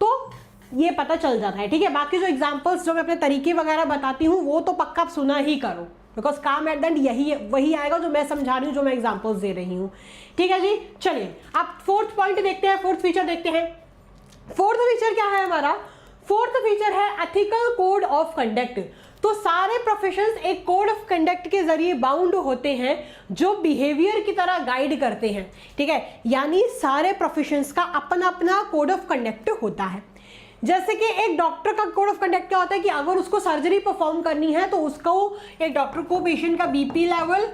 Speaker 1: तो ये पता चल जाता है, ठीक है। बाकी जो एग्जाम्पल्स जो मैं अपने तरीके वगैरह बताती हूँ वो तो पक्का आप सुना ही करो, बिकॉज काम एट द एंड यही वही आएगा जो मैं समझा रही हूँ, जो मैं एग्जाम्पल्स दे रही हूँ, ठीक है जी। चलिए आप फोर्थ पॉइंट देखते हैं, फोर्थ फीचर देखते हैं। फोर्थ फीचर क्या है हमारा? फोर्थ फीचर है एथिकल कोड ऑफ कंडक्ट। तो सारे प्रोफेशंस एक कोड ऑफ कंडक्ट के जरिए बाउंड होते हैं जो बिहेवियर की तरह गाइड करते हैं, ठीक है। यानी सारे प्रोफेशंस का अपना अपना कोड ऑफ कंडक्ट होता है। जैसे कि एक डॉक्टर का कोड ऑफ कंडक्ट क्या होता है कि अगर उसको सर्जरी परफॉर्म करनी है तो उसको, एक डॉक्टर को पेशेंट का BP level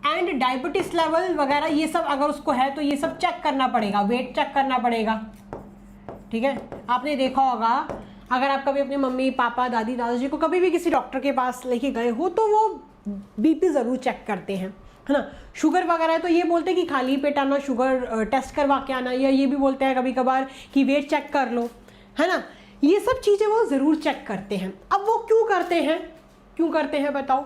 Speaker 1: and diabetes level वगैरह ये सब अगर उसको है तो ये सब चेक करना पड़ेगा, वेट चेक करना पड़ेगा, ठीक है। आपने देखा होगा अगर आप कभी अपने मम्मी पापा दादी दादाजी को कभी भी किसी डॉक्टर के पास लेके गए हो तो वो बीपी ज़रूर चेक करते हैं, है ना। शुगर वगैरह है तो ये बोलते हैं कि खाली पेट आना, शुगर टेस्ट करवा के आना, या ये भी बोलते हैं कभी कभार कि वेट चेक कर लो, है ना। ये सब चीज़ें वो ज़रूर चेक करते हैं। अब वो क्यों करते हैं बताओ?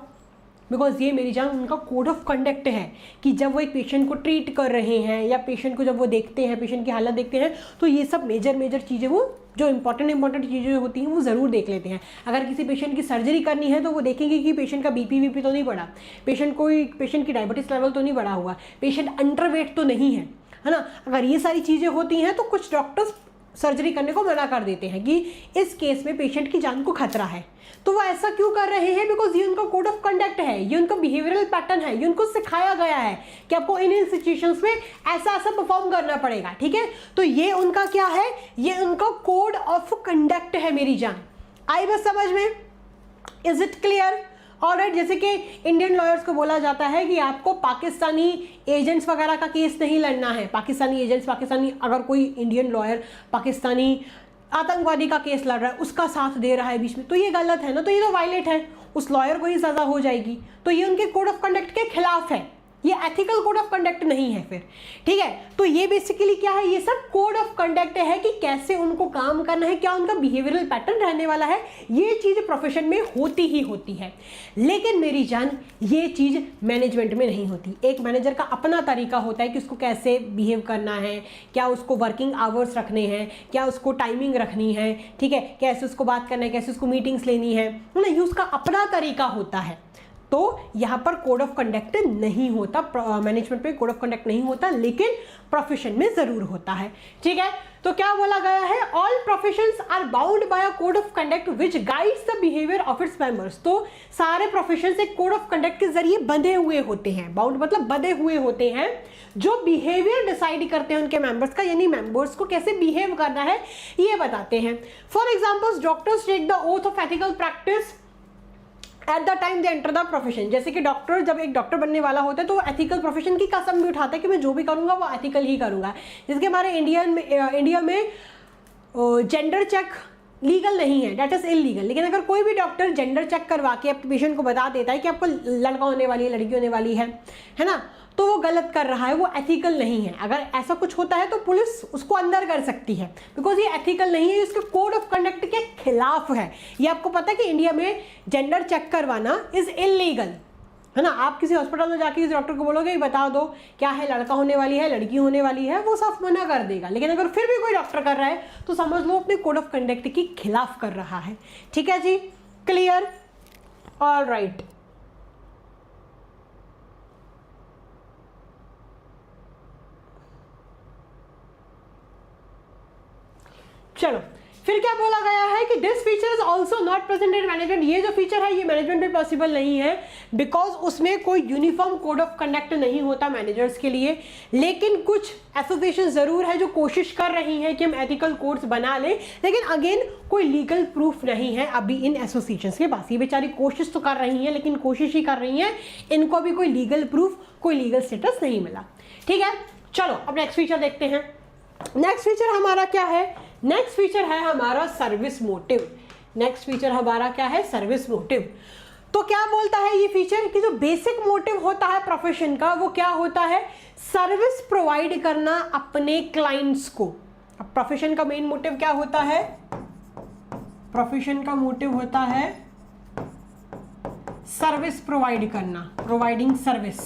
Speaker 1: बिकॉज ये मेरी जान उनका कोड ऑफ कंडक्ट है कि जब वो एक पेशेंट को ट्रीट कर रहे हैं या पेशेंट को जब वो देखते हैं, पेशेंट की हालत देखते हैं, तो ये सब मेजर चीज़ें वो जो इंपॉर्टेंट चीज़ें होती हैं वो ज़रूर देख लेते हैं। अगर किसी पेशेंट की सर्जरी करनी है तो वो देखेंगे कि पेशेंट का बीपी तो नहीं बढ़ा, पेशेंट की डायबिटीज़ लेवल तो नहीं बढ़ा हुआ, पेशेंट अंडरवेट तो नहीं है ना। अगर ये सारी चीज़ें होती हैं तो कुछ डॉक्टर्स सर्जरी करने को मना कर देते हैं कि इस केस में पेशेंट की जान को खतरा है। तो वो ऐसा क्यों कर रहे हैं? बिकॉज ये उनका कोड ऑफ कंडक्ट है, ये उनका बिहेवियरल पैटर्न है, ये उनको सिखाया गया है कि आपको इन सिचुएशंस में ऐसा परफॉर्म करना पड़ेगा, ठीक है। तो ये उनका क्या है? ये उनका कोड ऑफ कंडक्ट है मेरी जान। आई बस समझ में? Is it clear? ऑलराइट, जैसे कि इंडियन लॉयर्स को बोला जाता है कि आपको पाकिस्तानी एजेंट्स वगैरह का केस नहीं लड़ना है। पाकिस्तानी अगर कोई इंडियन लॉयर पाकिस्तानी आतंकवादी का केस लड़ रहा है, उसका साथ दे रहा है बीच में, तो ये गलत है ना, तो ये तो वायलेट है, उस लॉयर को ही सज़ा हो जाएगी। तो ये उनके कोड ऑफ कंडक्ट के खिलाफ है, ये एथिकल कोड ऑफ कंडक्ट नहीं है फिर, ठीक है। तो ये बेसिकली क्या है? ये सब कोड ऑफ कंडक्ट है कि कैसे उनको काम करना है, क्या उनका बिहेवियरल पैटर्न रहने वाला है। ये चीज़ प्रोफेशन में होती ही होती है, लेकिन मेरी जान ये चीज़ मैनेजमेंट में नहीं होती। एक मैनेजर का अपना तरीका होता है कि उसको कैसे बिहेव करना है, क्या उसको वर्किंग आवर्स रखने हैं, क्या उसको टाइमिंग रखनी है, ठीक है, कैसे उसको बात करना है, कैसे उसको मीटिंग्स लेनी है ना, ये उसका अपना तरीका होता है। तो यहाँ पर कोड ऑफ कंडक्ट नहीं होता, मैनेजमेंट में कोड ऑफ कंडक्ट नहीं होता, लेकिन प्रोफेशन में ज़रूर होता है, ठीक है। तो क्या बोला गया है? All professions are bound by a code of conduct which guides the behaviour of its members. तो सारे प्रोफेशंस एक कोड ऑफ कंडक्ट के जरिए बंधे हुए होते हैं, बाउंड मतलब बंधे हुए होते हैं, जो बिहेवियर डिसाइड करते हैं उनके मेंबर्स का, यानी मेंबर्स को कैसे बिहेव करना है ये बताते हैं। For examples, doctors take the oath of ethical practice at the time they enter the profession. जैसे कि डॉक्टर जब एक डॉक्टर बनने वाला होता है तो वो एथिकल प्रोफेशन की कसम भी उठाता है कि मैं जो भी करूँगा वो एथिकल ही करूँगा। जिसके हमारे इंडिया में जेंडर चेक लीगल नहीं है, डेट इज इलीगल। लेकिन अगर कोई भी डॉक्टर जेंडर चेक करवा के अपने पेशेंट को बता देता है कि आपको लड़का होने वाली है, लड़की होने वाली है ना, तो वो गलत कर रहा है, वो एथिकल नहीं है। अगर ऐसा कुछ होता है तो पुलिस उसको अंदर कर सकती है, बिकॉज ये एथिकल नहीं है, इसके कोड ऑफ कंडक्ट के खिलाफ है। ये आपको पता है कि इंडिया में जेंडर चेक करवाना इज इलीगल, है ना। आप किसी हॉस्पिटल में जाके किसी डॉक्टर को बोलोगे बता दो क्या है, लड़का होने वाली है, लड़की होने वाली है, वो साफ मना कर देगा। लेकिन अगर फिर भी कोई डॉक्टर कर रहा है तो समझ लो अपने कोड ऑफ कंडक्ट के खिलाफ कर रहा है, ठीक है जी, क्लियर, ऑल राइट। चलो फिर क्या बोला गया है कि this feature is also not present in management. ये जो फीचर है ये मैनेजमेंट में पॉसिबल नहीं है बिकॉज उसमें कोई यूनिफॉर्म कोड ऑफ कंडक्ट नहीं होता मैनेजर्स के लिए। लेकिन कुछ एसोसिएशन जरूर है जो कोशिश कर रही हैं कि हम एथिकल कोड्स बना लें, लेकिन अगेन कोई लीगल प्रूफ नहीं है अभी इन एसोसिएशंस के पास। ये बेचारी कोशिश तो कर रही हैं लेकिन कोशिश ही कर रही हैं, इनको भी कोई लीगल प्रूफ, कोई लीगल स्टेटस नहीं मिला। ठीक है, चलो अब नेक्स्ट फीचर देखते हैं। नेक्स्ट फीचर हमारा क्या है? नेक्स्ट फीचर है हमारा सर्विस मोटिव। नेक्स्ट फीचर हमारा क्या है? Service motive. तो क्या बोलता है ये फीचर कि जो बेसिक मोटिव होता है प्रोफेशन का वो क्या होता है? सर्विस प्रोवाइड करना अपने क्लाइंट्स को। अब प्रोफेशन का मेन मोटिव क्या होता है? प्रोफेशन का मोटिव होता है सर्विस प्रोवाइड करना, प्रोवाइडिंग सर्विस।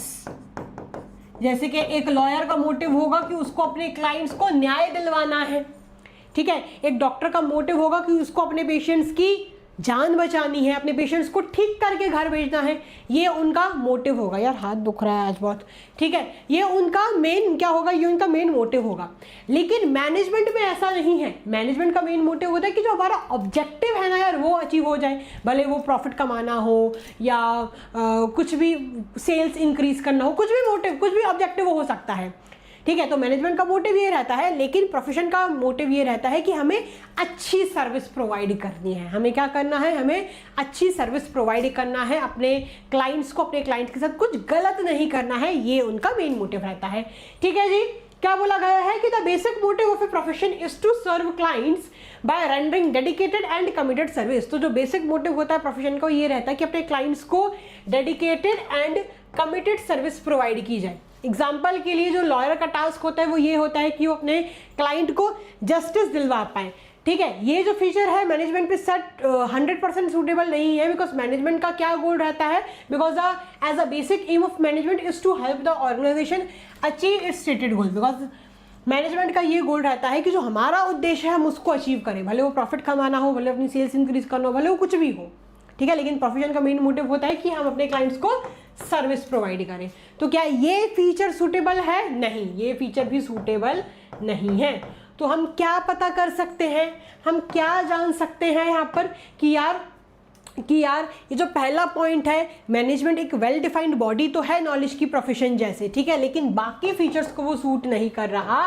Speaker 1: जैसे कि एक लॉयर का मोटिव होगा कि उसको अपने क्लाइंट्स को न्याय दिलवाना है, ठीक है। एक डॉक्टर का मोटिव होगा कि उसको अपने पेशेंट्स की जान बचानी है, अपने पेशेंट्स को ठीक करके घर भेजना है, ये उनका मोटिव होगा। यार हाथ दुख रहा है आज बहुत, ठीक है। ये उनका मेन क्या होगा? ये उनका मेन मोटिव होगा। लेकिन मैनेजमेंट में ऐसा नहीं है। मैनेजमेंट का मेन मोटिव होता है कि जो हमारा ऑब्जेक्टिव है ना यार वो अचीव हो जाए, भले वो प्रॉफिट कमाना हो या कुछ भी सेल्स इंक्रीज करना हो, कुछ भी मोटिव, कुछ भी ऑब्जेक्टिव हो सकता है, ठीक है। तो मैनेजमेंट का मोटिव ये रहता है, लेकिन प्रोफेशन का मोटिव ये रहता है कि हमें अच्छी सर्विस प्रोवाइड करनी है। हमें क्या करना है? हमें अच्छी सर्विस प्रोवाइड करना है अपने क्लाइंट्स को, अपने क्लाइंट्स के साथ कुछ गलत नहीं करना है, ये उनका मेन मोटिव रहता है। ठीक है जी। क्या बोला गया है कि the basic motive of a profession is to serve clients by rendering dedicated and committed service. तो जो बेसिक मोटिव होता है प्रोफेशन का ये रहता है कि अपने क्लाइंट्स को dedicated and committed service provide की जाए। एग्जाम्पल के लिए जो लॉयर का टास्क होता है वो ये होता है कि वो अपने क्लाइंट को जस्टिस दिलवा पाए, ठीक है। ये जो फीचर है मैनेजमेंट पे सेट 100% सूटेबल नहीं है, बिकॉज मैनेजमेंट का क्या गोल रहता है? Because as a basic aim of management is to help the organisation achieve its stated goal. Because management का ये गोल रहता है कि जो हमारा उद्देश्य है हम उसको अचीव करें, भले वो प्रॉफिट कमाना हो, भले अपनी सेल्स इंक्रीज करना हो, भले वो कुछ भी हो, ठीक है। लेकिन प्रोफेशन का मेन मोटिव होता है कि हम अपने क्लाइंट्स को सर्विस प्रोवाइड करें। तो क्या ये फीचर सूटेबल है? नहीं, ये फीचर भी सूटेबल नहीं है। तो हम क्या पता कर सकते हैं, हम क्या जान सकते हैं यहाँ पर कि यार ये जो पहला पॉइंट है, मैनेजमेंट एक वेल डिफाइंड बॉडी तो है नॉलेज की प्रोफेशन जैसे, ठीक है, लेकिन बाकी फीचर्स को वो सूट नहीं कर रहा,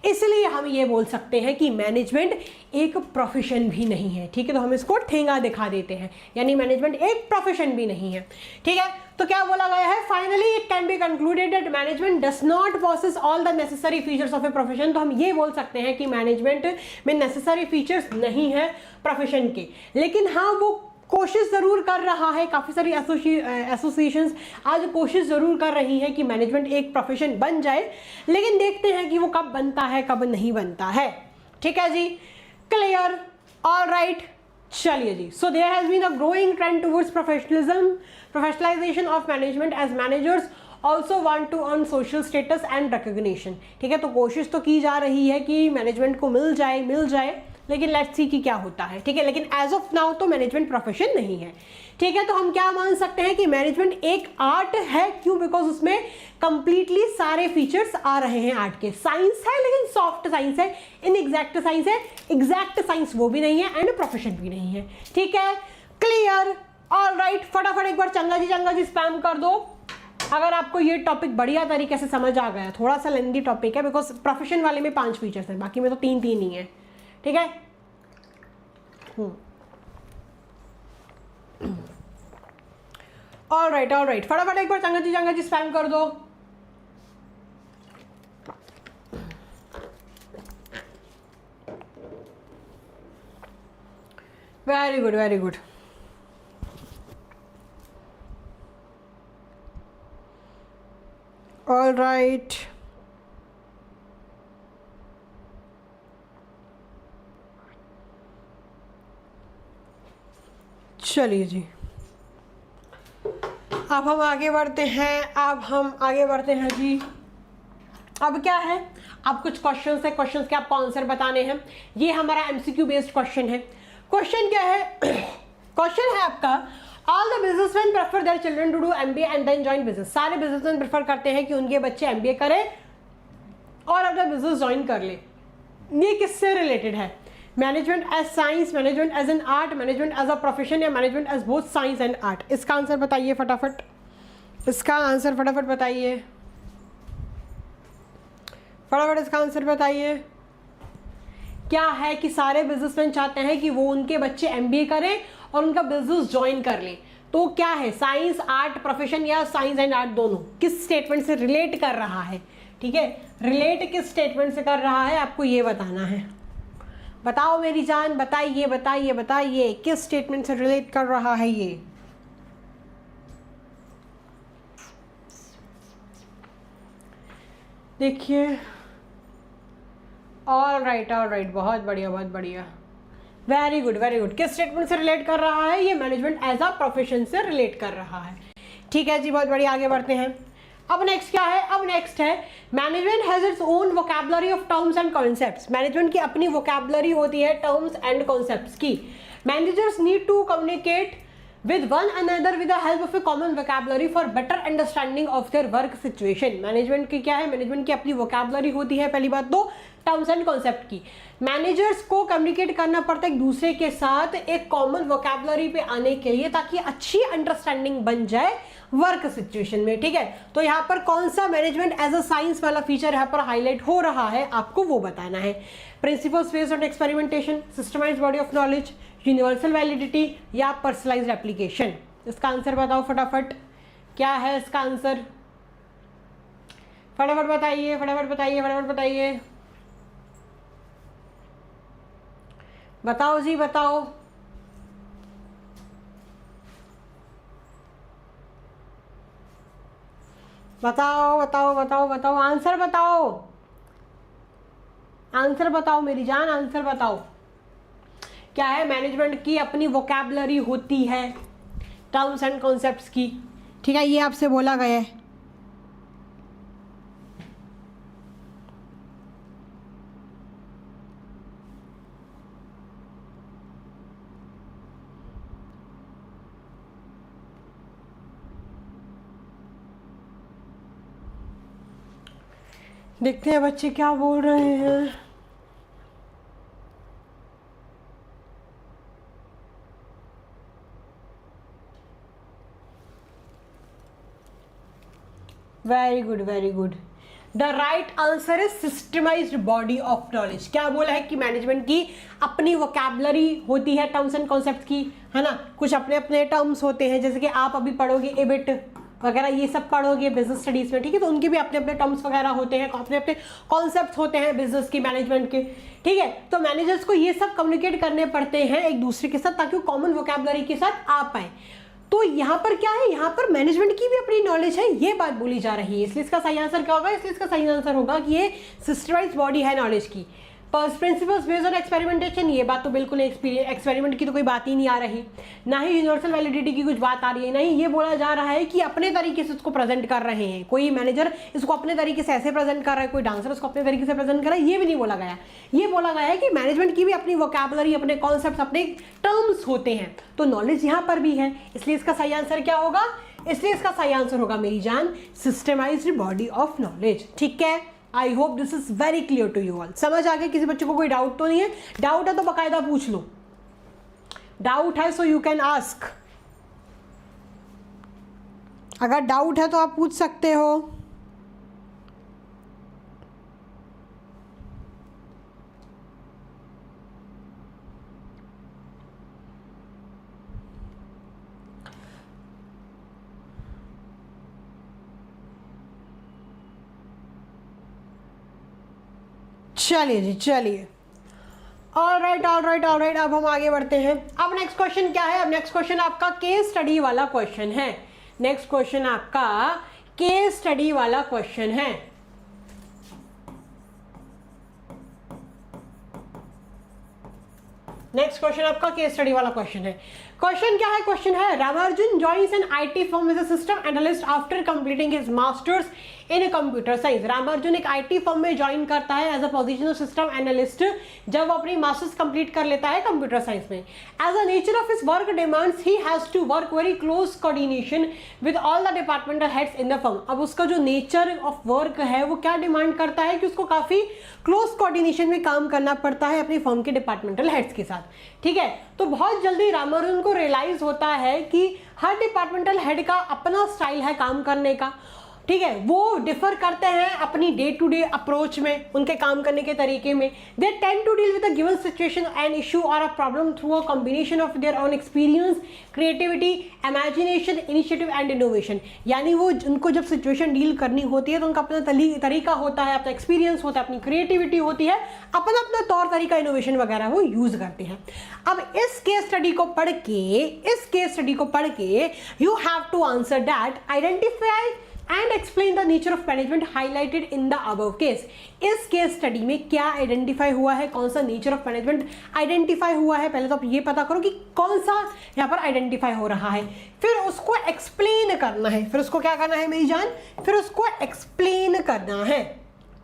Speaker 1: इसलिए हम ये बोल सकते हैं कि मैनेजमेंट एक प्रोफेशन भी नहीं है, ठीक है। तो हम इसको ठेंगा दिखा देते हैं, यानी मैनेजमेंट एक प्रोफेशन भी नहीं है, ठीक है। तो क्या बोला गया है? Finally it can be concluded that management does not possesses all the necessary features of a profession. तो हम ये बोल सकते हैं कि मैनेजमेंट में नेसेसरी फीचर्स नहीं है प्रोफेशन के, लेकिन हाँ वो कोशिश ज़रूर कर रहा है। काफ़ी सारी एसोसिएशंस आज कोशिश ज़रूर कर रही हैं कि मैनेजमेंट एक प्रोफेशन बन जाए, लेकिन देखते हैं कि वो कब बनता है कब नहीं बनता है, ठीक है जी। क्लियर? ऑल राइट, चलिए जी। So there has been a growing trend towards professionalisation of management as managers also want to earn social status and recognition, ठीक है। तो कोशिश तो की जा रही है कि मैनेजमेंट को मिल जाए, लेकिन लेट्स सी कि क्या होता है, ठीक है। लेकिन एज ऑफ नाउ तो मैनेजमेंट प्रोफेशन नहीं है, ठीक है। तो हम क्या मान सकते हैं कि मैनेजमेंट एक आर्ट है। क्यों? बिकॉज उसमें कंप्लीटली सारे फीचर्स आ रहे हैं आर्ट के। साइंस है लेकिन सॉफ्ट साइंस है, इनएग्जैक्ट साइंस है, एग्जैक्ट साइंस वो भी नहीं है, एंड प्रोफेशन भी नहीं है, ठीक है। क्लियर? ऑल राइट, फटाफट एक बार चंगा जी स्पैम कर दो अगर आपको ये टॉपिक बढ़िया तरीके से समझ आ गया। थोड़ा सा लेंदी टॉपिक है बिकॉज प्रोफेशन वाले में 5 फीचर्स हैं, बाकी में तो 3 ही है, ठीक है। ऑल राइट, फटाफट एक बार चंगा जी स्पैम कर दो। Very good. ऑल राइट, चलिए जी, अब हम आगे बढ़ते हैं जी। अब क्या है? अब कुछ क्वेश्चंस है, क्वेश्चंस के आपको आंसर बताने हैं। ये हमारा एमसीक्यू बेस्ड क्वेश्चन है। क्वेश्चन क्या है? क्वेश्चन है आपका, all the businessman prefer their children to do MBA and then join business. सारे बिजनेसमैन प्रेफर करते हैं कि उनके बच्चे एमबीए करें और अपना बिजनेस ज्वाइन कर ले। ये किससे रिलेटेड है? Management as science, management as an art, management as a profession या management as both science and art? इसका आंसर बताइए फटाफट, इसका आंसर फटाफट बताइए, फटाफट इसका आंसर बताइए। क्या है कि सारे बिजनेसमैन चाहते हैं कि वो उनके बच्चे एमबीए करें और उनका बिजनेस ज्वाइन कर लें। तो क्या है, साइंस, आर्ट, प्रोफेशन या साइंस एंड आर्ट दोनों? किस स्टेटमेंट से रिलेट कर रहा है? ठीक है, रिलेट किस स्टेटमेंट से कर रहा है आपको ये बताना है। बताओ मेरी जान, बताइए बताइए बताइए, किस स्टेटमेंट से रिलेट कर रहा है ये? देखिए, ऑल राइट, बहुत बढ़िया बहुत बढ़िया, वेरी गुड वेरी गुड। किस स्टेटमेंट से रिलेट कर रहा है ये? मैनेजमेंट एज अ प्रोफेशन से रिलेट कर रहा है। ठीक है जी, बहुत बढ़िया, आगे बढ़ते हैं। अब नेक्स्ट क्या है? अब नेक्स्ट है management has its own vocabulary of terms and concepts. Management की अपनी वोकैबुलरी होती है टर्म्स एंड कॉन्सेप्ट्स की। Managers need to communicate with one another with the help of a common vocabulary for better understanding of their work situation। Management की क्या है? Management की अपनी वोकैबुलरी होती है, पहली बात तो टर्म्स एंड कॉन्सेप्ट की। मैनेजर्स को कम्युनिकेट करना पड़ता है एक दूसरे के साथ एक कॉमन वोकैबुलरी पे आने के लिए, ताकि अच्छी अंडरस्टैंडिंग बन जाए वर्क सिचुएशन में। ठीक है, तो यहाँ पर कौन सा मैनेजमेंट एज अ साइंस वाला फीचर यहाँ पर हाईलाइट हो रहा है आपको वो बताना है। Principles based on experimentation, systemised body of knowledge, universal validity या पर्सनलाइज्ड एप्लीकेशन? इसका आंसर बताओ फटाफट, क्या है इसका आंसर? फटाफट बताइए फटाफट बताइए फटाफट बताइए, बताओ जी बताओ। बताओ बताओ बताओ बताओ, आंसर बताओ, आंसर बताओ मेरी जान, आंसर बताओ। क्या है? मैनेजमेंट की अपनी वोकैबुलरी होती है टर्म्स एंड कॉन्सेप्ट्स की। ठीक है, ये आपसे बोला गया है। देखते हैं बच्चे क्या बोल रहे हैं। Very good very good, the right answer is systemised body of knowledge. क्या बोला है कि मैनेजमेंट की अपनी वोकैबुलरी होती है टर्म्स एंड कॉन्सेप्ट की, है ना। कुछ अपने अपने टर्म्स होते हैं, जैसे कि आप अभी पढ़ोगे एबिट वगैरह, ये सब पढ़ोगे बिजनेस स्टडीज में। ठीक है, तो उनके भी अपने अपने टर्म्स वगैरह होते हैं, अपने अपने कॉन्सेप्ट होते हैं बिजनेस की, मैनेजमेंट के। ठीक है, तो मैनेजर्स को ये सब कम्युनिकेट करने पड़ते हैं एक दूसरे के साथ, ताकि वो कॉमन वोकैबुलरी के साथ आ पाए। तो यहाँ पर क्या है, यहाँ पर मैनेजमेंट की भी अपनी नॉलेज है, ये बात बोली जा रही है। इसलिए इसका सही आंसर क्या होगा? इसलिए इसका सही आंसर होगा कि ये सिस्टमाइज्ड बॉडी है नॉलेज की। प्रिंसिपल्स बेस्ड ऑन एक्सपेरिमेंटेशन, ये बात तो बिल्कुल एक्सपेरिमेंट की तो कोई बात ही नहीं आ रही, ना ही यूनिवर्सल वैलिडिटी की कुछ बात आ रही है, नहीं। ये बोला जा रहा है कि अपने तरीके से इसको प्रेजेंट कर रहे हैं। कोई मैनेजर इसको अपने तरीके से ऐसे प्रेजेंट कर रहा है, कोई डांसर इसको अपने तरीके से प्रेजेंट कर रहा है, ये भी नहीं बोला गया। ये बोला गया है कि मैनेजमेंट की भी अपनी वोकैबुलरी, अपने कॉन्सेप्ट, अपने टर्म्स होते हैं, तो नॉलेज यहाँ पर भी है। इसलिए इसका सही आंसर क्या होगा? इसलिए इसका सही आंसर होगा मेरी जान सिस्टमाइज्ड बॉडी ऑफ नॉलेज। ठीक है, I hope this is very clear to you all. समझ आ गया? किसी बच्चे को कोई डाउट तो नहीं है? डाउट है तो बकायदा पूछ लो, डाउट है सो यू कैन आस्क। अगर डाउट है तो आप पूछ सकते हो। चलिए जी, चलिए, all right all right all right. अब हम आगे बढ़ते हैं। अब नेक्स्ट क्वेश्चन क्या है? अब नेक्स्ट क्वेश्चन आपका केस स्टडी वाला क्वेश्चन है। नेक्स्ट क्वेश्चन आपका केस स्टडी वाला क्वेश्चन है। नेक्स्ट क्वेश्चन आपका केस स्टडी वाला क्वेश्चन है। क्वेश्चन क्या है? क्वेश्चन है, Ramanujan joins an IT firm as a system analyst after completing his masters in computer science. Ramanujan एक IT फर्म में ज्वाइन करता है as a positional system analyst जब वो अपनी मास्टर्स कंप्लीट कर लेता है कंप्यूटर साइंस में। As a nature of his work demands he has to work very close coordination with all the departmental heads in the firm. अब उसका जो नेचर ऑफ वर्क है वो क्या डिमांड करता है कि उसको काफी क्लोज कोऑर्डिनेशन में काम करना पड़ता है अपनी फर्म के डिपार्टमेंटल हेड्स के साथ, ठीक है। तो बहुत जल्दी रामानुजन को रियलाइज होता है कि हर डिपार्टमेंटल हेड का अपना स्टाइल है काम करने का, ठीक है। वो डिफर करते हैं अपनी डे टू डे अप्रोच में, उनके काम करने के तरीके में। They tend to deal with a given situation an issue or a problem through a combination of their own experience, creativity, imagination, initiative and innovation. यानी वो उनको जब सिचुएशन डील करनी होती है तो उनका अपना तरीका होता है, अपना एक्सपीरियंस होता है, अपनी क्रिएटिविटी होती है, अपना अपना तौर तरीका, इनोवेशन वगैरह वो यूज करते हैं। अब इस केस स्टडी को पढ़ के you have to answer that identify and explain the nature of management highlighted in the above case. इस केस स्टडी में क्या आइडेंटिफाई हुआ है, कौन सा नेचर ऑफ मैनेजमेंट आइडेंटिफाई हुआ है, पहले तो आप ये पता करो कि कौन सा यहाँ पर आइडेंटिफाई हो रहा है, फिर उसको एक्सप्लेन करना है। फिर उसको क्या करना है मेरी जान, फिर उसको एक्सप्लेन करना है,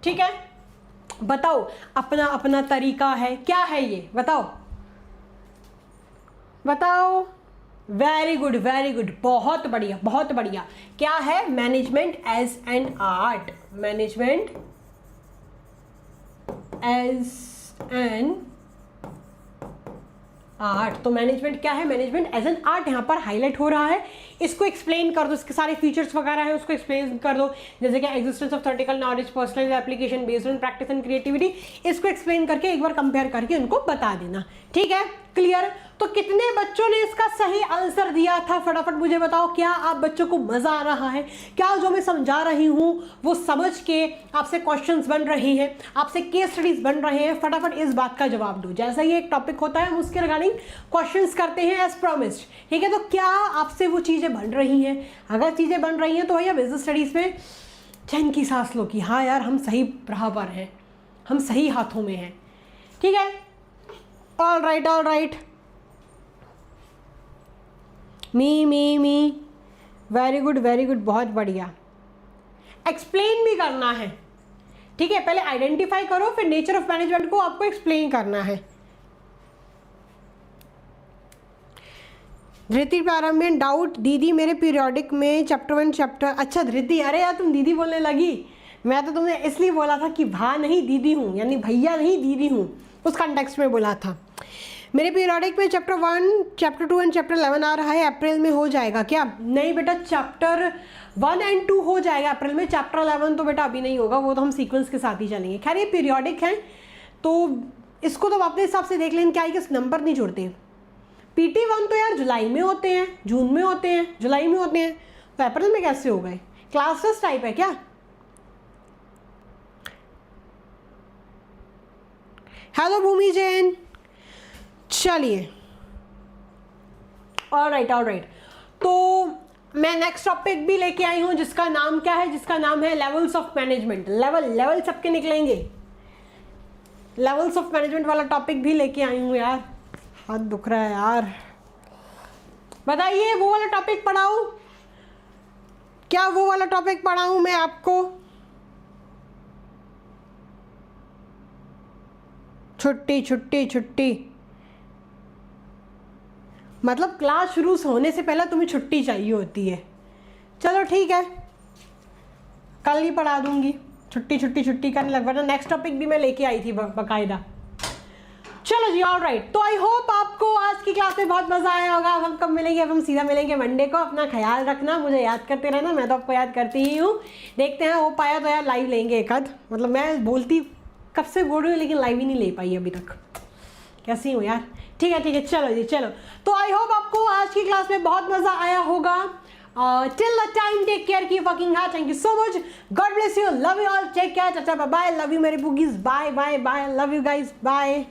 Speaker 1: ठीक है। बताओ, अपना अपना तरीका है, क्या है ये बताओ। वेरी गुड, बहुत बढ़िया, बहुत बढ़िया। क्या है? Management as an art, management as an art. तो मैनेजमेंट क्या है? मैनेजमेंट एज एन आर्ट यहाँ पर हाईलाइट हो रहा है। इसको एक्सप्लेन कर दो, इसके सारे फीचर्स वगैरह है उसको एक्सप्लेन कर दो, जैसे कि existence of theoretical knowledge, personal application based on practice and creativity. इसको एक्सप्लेन करके एक बार कंपेयर करके उनको बता देना, ठीक है। क्लियर? तो कितने बच्चों ने इसका सही आंसर दिया था? फटाफट मुझे बताओ। क्या आप बच्चों को मजा आ रहा है? क्या जो मैं समझा रही हूँ वो समझ के आपसे क्वेश्चंस बन रहे हैं, आपसे केस स्टडीज बन रहे हैं? फटाफट इस बात का जवाब दो। जैसा ही एक टॉपिक होता है हम उसके रिगार्डिंग क्वेश्चंस करते हैं एज प्रॉमिस्ड, ठीक है। तो क्या आपसे वो चीजें बन रही हैं? अगर चीजें बन रही हैं तो भैया बिजनेस स्टडीज में चैन की सांस लो कि हाँ यार हम सही राह पर हैं, हम सही हाथों में हैं, ठीक है। All right. Me very good, बहुत बढ़िया। एक्सप्लेन भी करना है, ठीक है। पहले आइडेंटिफाई करो, फिर नेचर ऑफ मैनेजमेंट को आपको एक्सप्लेन करना है। धृति प्रारंभ में डाउट, दीदी मेरे पीरियोडिक में चैप्टर 1 चैप्टर। अच्छा धृति, अरे यार तुम दीदी बोलने लगी। मैं तो तुमने इसलिए बोला था कि भा नहीं दीदी हूँ, यानी भैया नहीं दीदी हूँ, उस कॉन्टेक्स्ट में बोला था। मेरे पीरियोडिक में चैप्टर 1 चैप्टर 2 एंड चैप्टर 11 आ रहा है, अप्रैल में हो जाएगा क्या? नहीं बेटा, चैप्टर 1 एंड 2 हो जाएगा अप्रैल में, चैप्टर 11 तो बेटा अभी नहीं होगा, वो तो हम सीक्वेंस के साथ ही चलेंगे। खैर ये पीरियोडिक है तो इसको तो अपने हिसाब से देख लें, क्या है कि नंबर नहीं जोड़ते। PT1 तो यार जुलाई में होते हैं, जून में होते हैं, जुलाई में होते हैं, तो अप्रैल में कैसे हो गए? क्लासेस टाइप है क्या? हेलो भूमि जैन, चलिए। ऑलराइट। तो मैं नेक्स्ट टॉपिक भी लेके आई हूं जिसका नाम क्या है? जिसका नाम है लेवल्स ऑफ मैनेजमेंट। लेवल सबके निकलेंगे, लेवल्स ऑफ मैनेजमेंट वाला टॉपिक भी लेके आई हूं। यार हाथ दुख रहा है यार, बताइए वो वाला टॉपिक पढ़ाऊं क्या? वो वाला टॉपिक पढ़ाऊं मैं आपको? छुट्टी मतलब क्लास शुरू होने से पहले तुम्हें छुट्टी चाहिए होती है। चलो ठीक है, कल ही पढ़ा दूंगी। छुट्टी करने लग वरना नेक्स्ट टॉपिक भी मैं लेके आई थी बाकायदा। चलो जी, ऑल राइट। तो आई होप आपको आज की क्लास में बहुत मजा आया होगा। अब हम कब मिलेंगे? अब हम सीधा मिलेंगे मंडे को। अपना ख्याल रखना, मुझे याद करते रहना, मैं तो आपको याद करती ही हूँ। देखते हैं हो पाया तो यार लाइव लेंगे एक आध। मतलब मैं बोलती कब से बोल रही हूँ लेकिन लाइव ही नहीं ले पाई अभी तक। कैसी हूँ यार? ठीक है। चलो जी, चलो। तो आई होप आपको आज की क्लास में बहुत मजा आया होगा। Till the time take care, keep working hard. Thank you so much, God bless you, love you all, take care, tata bye bye, love you मेरे बुगीज, bye, love you guys, bye.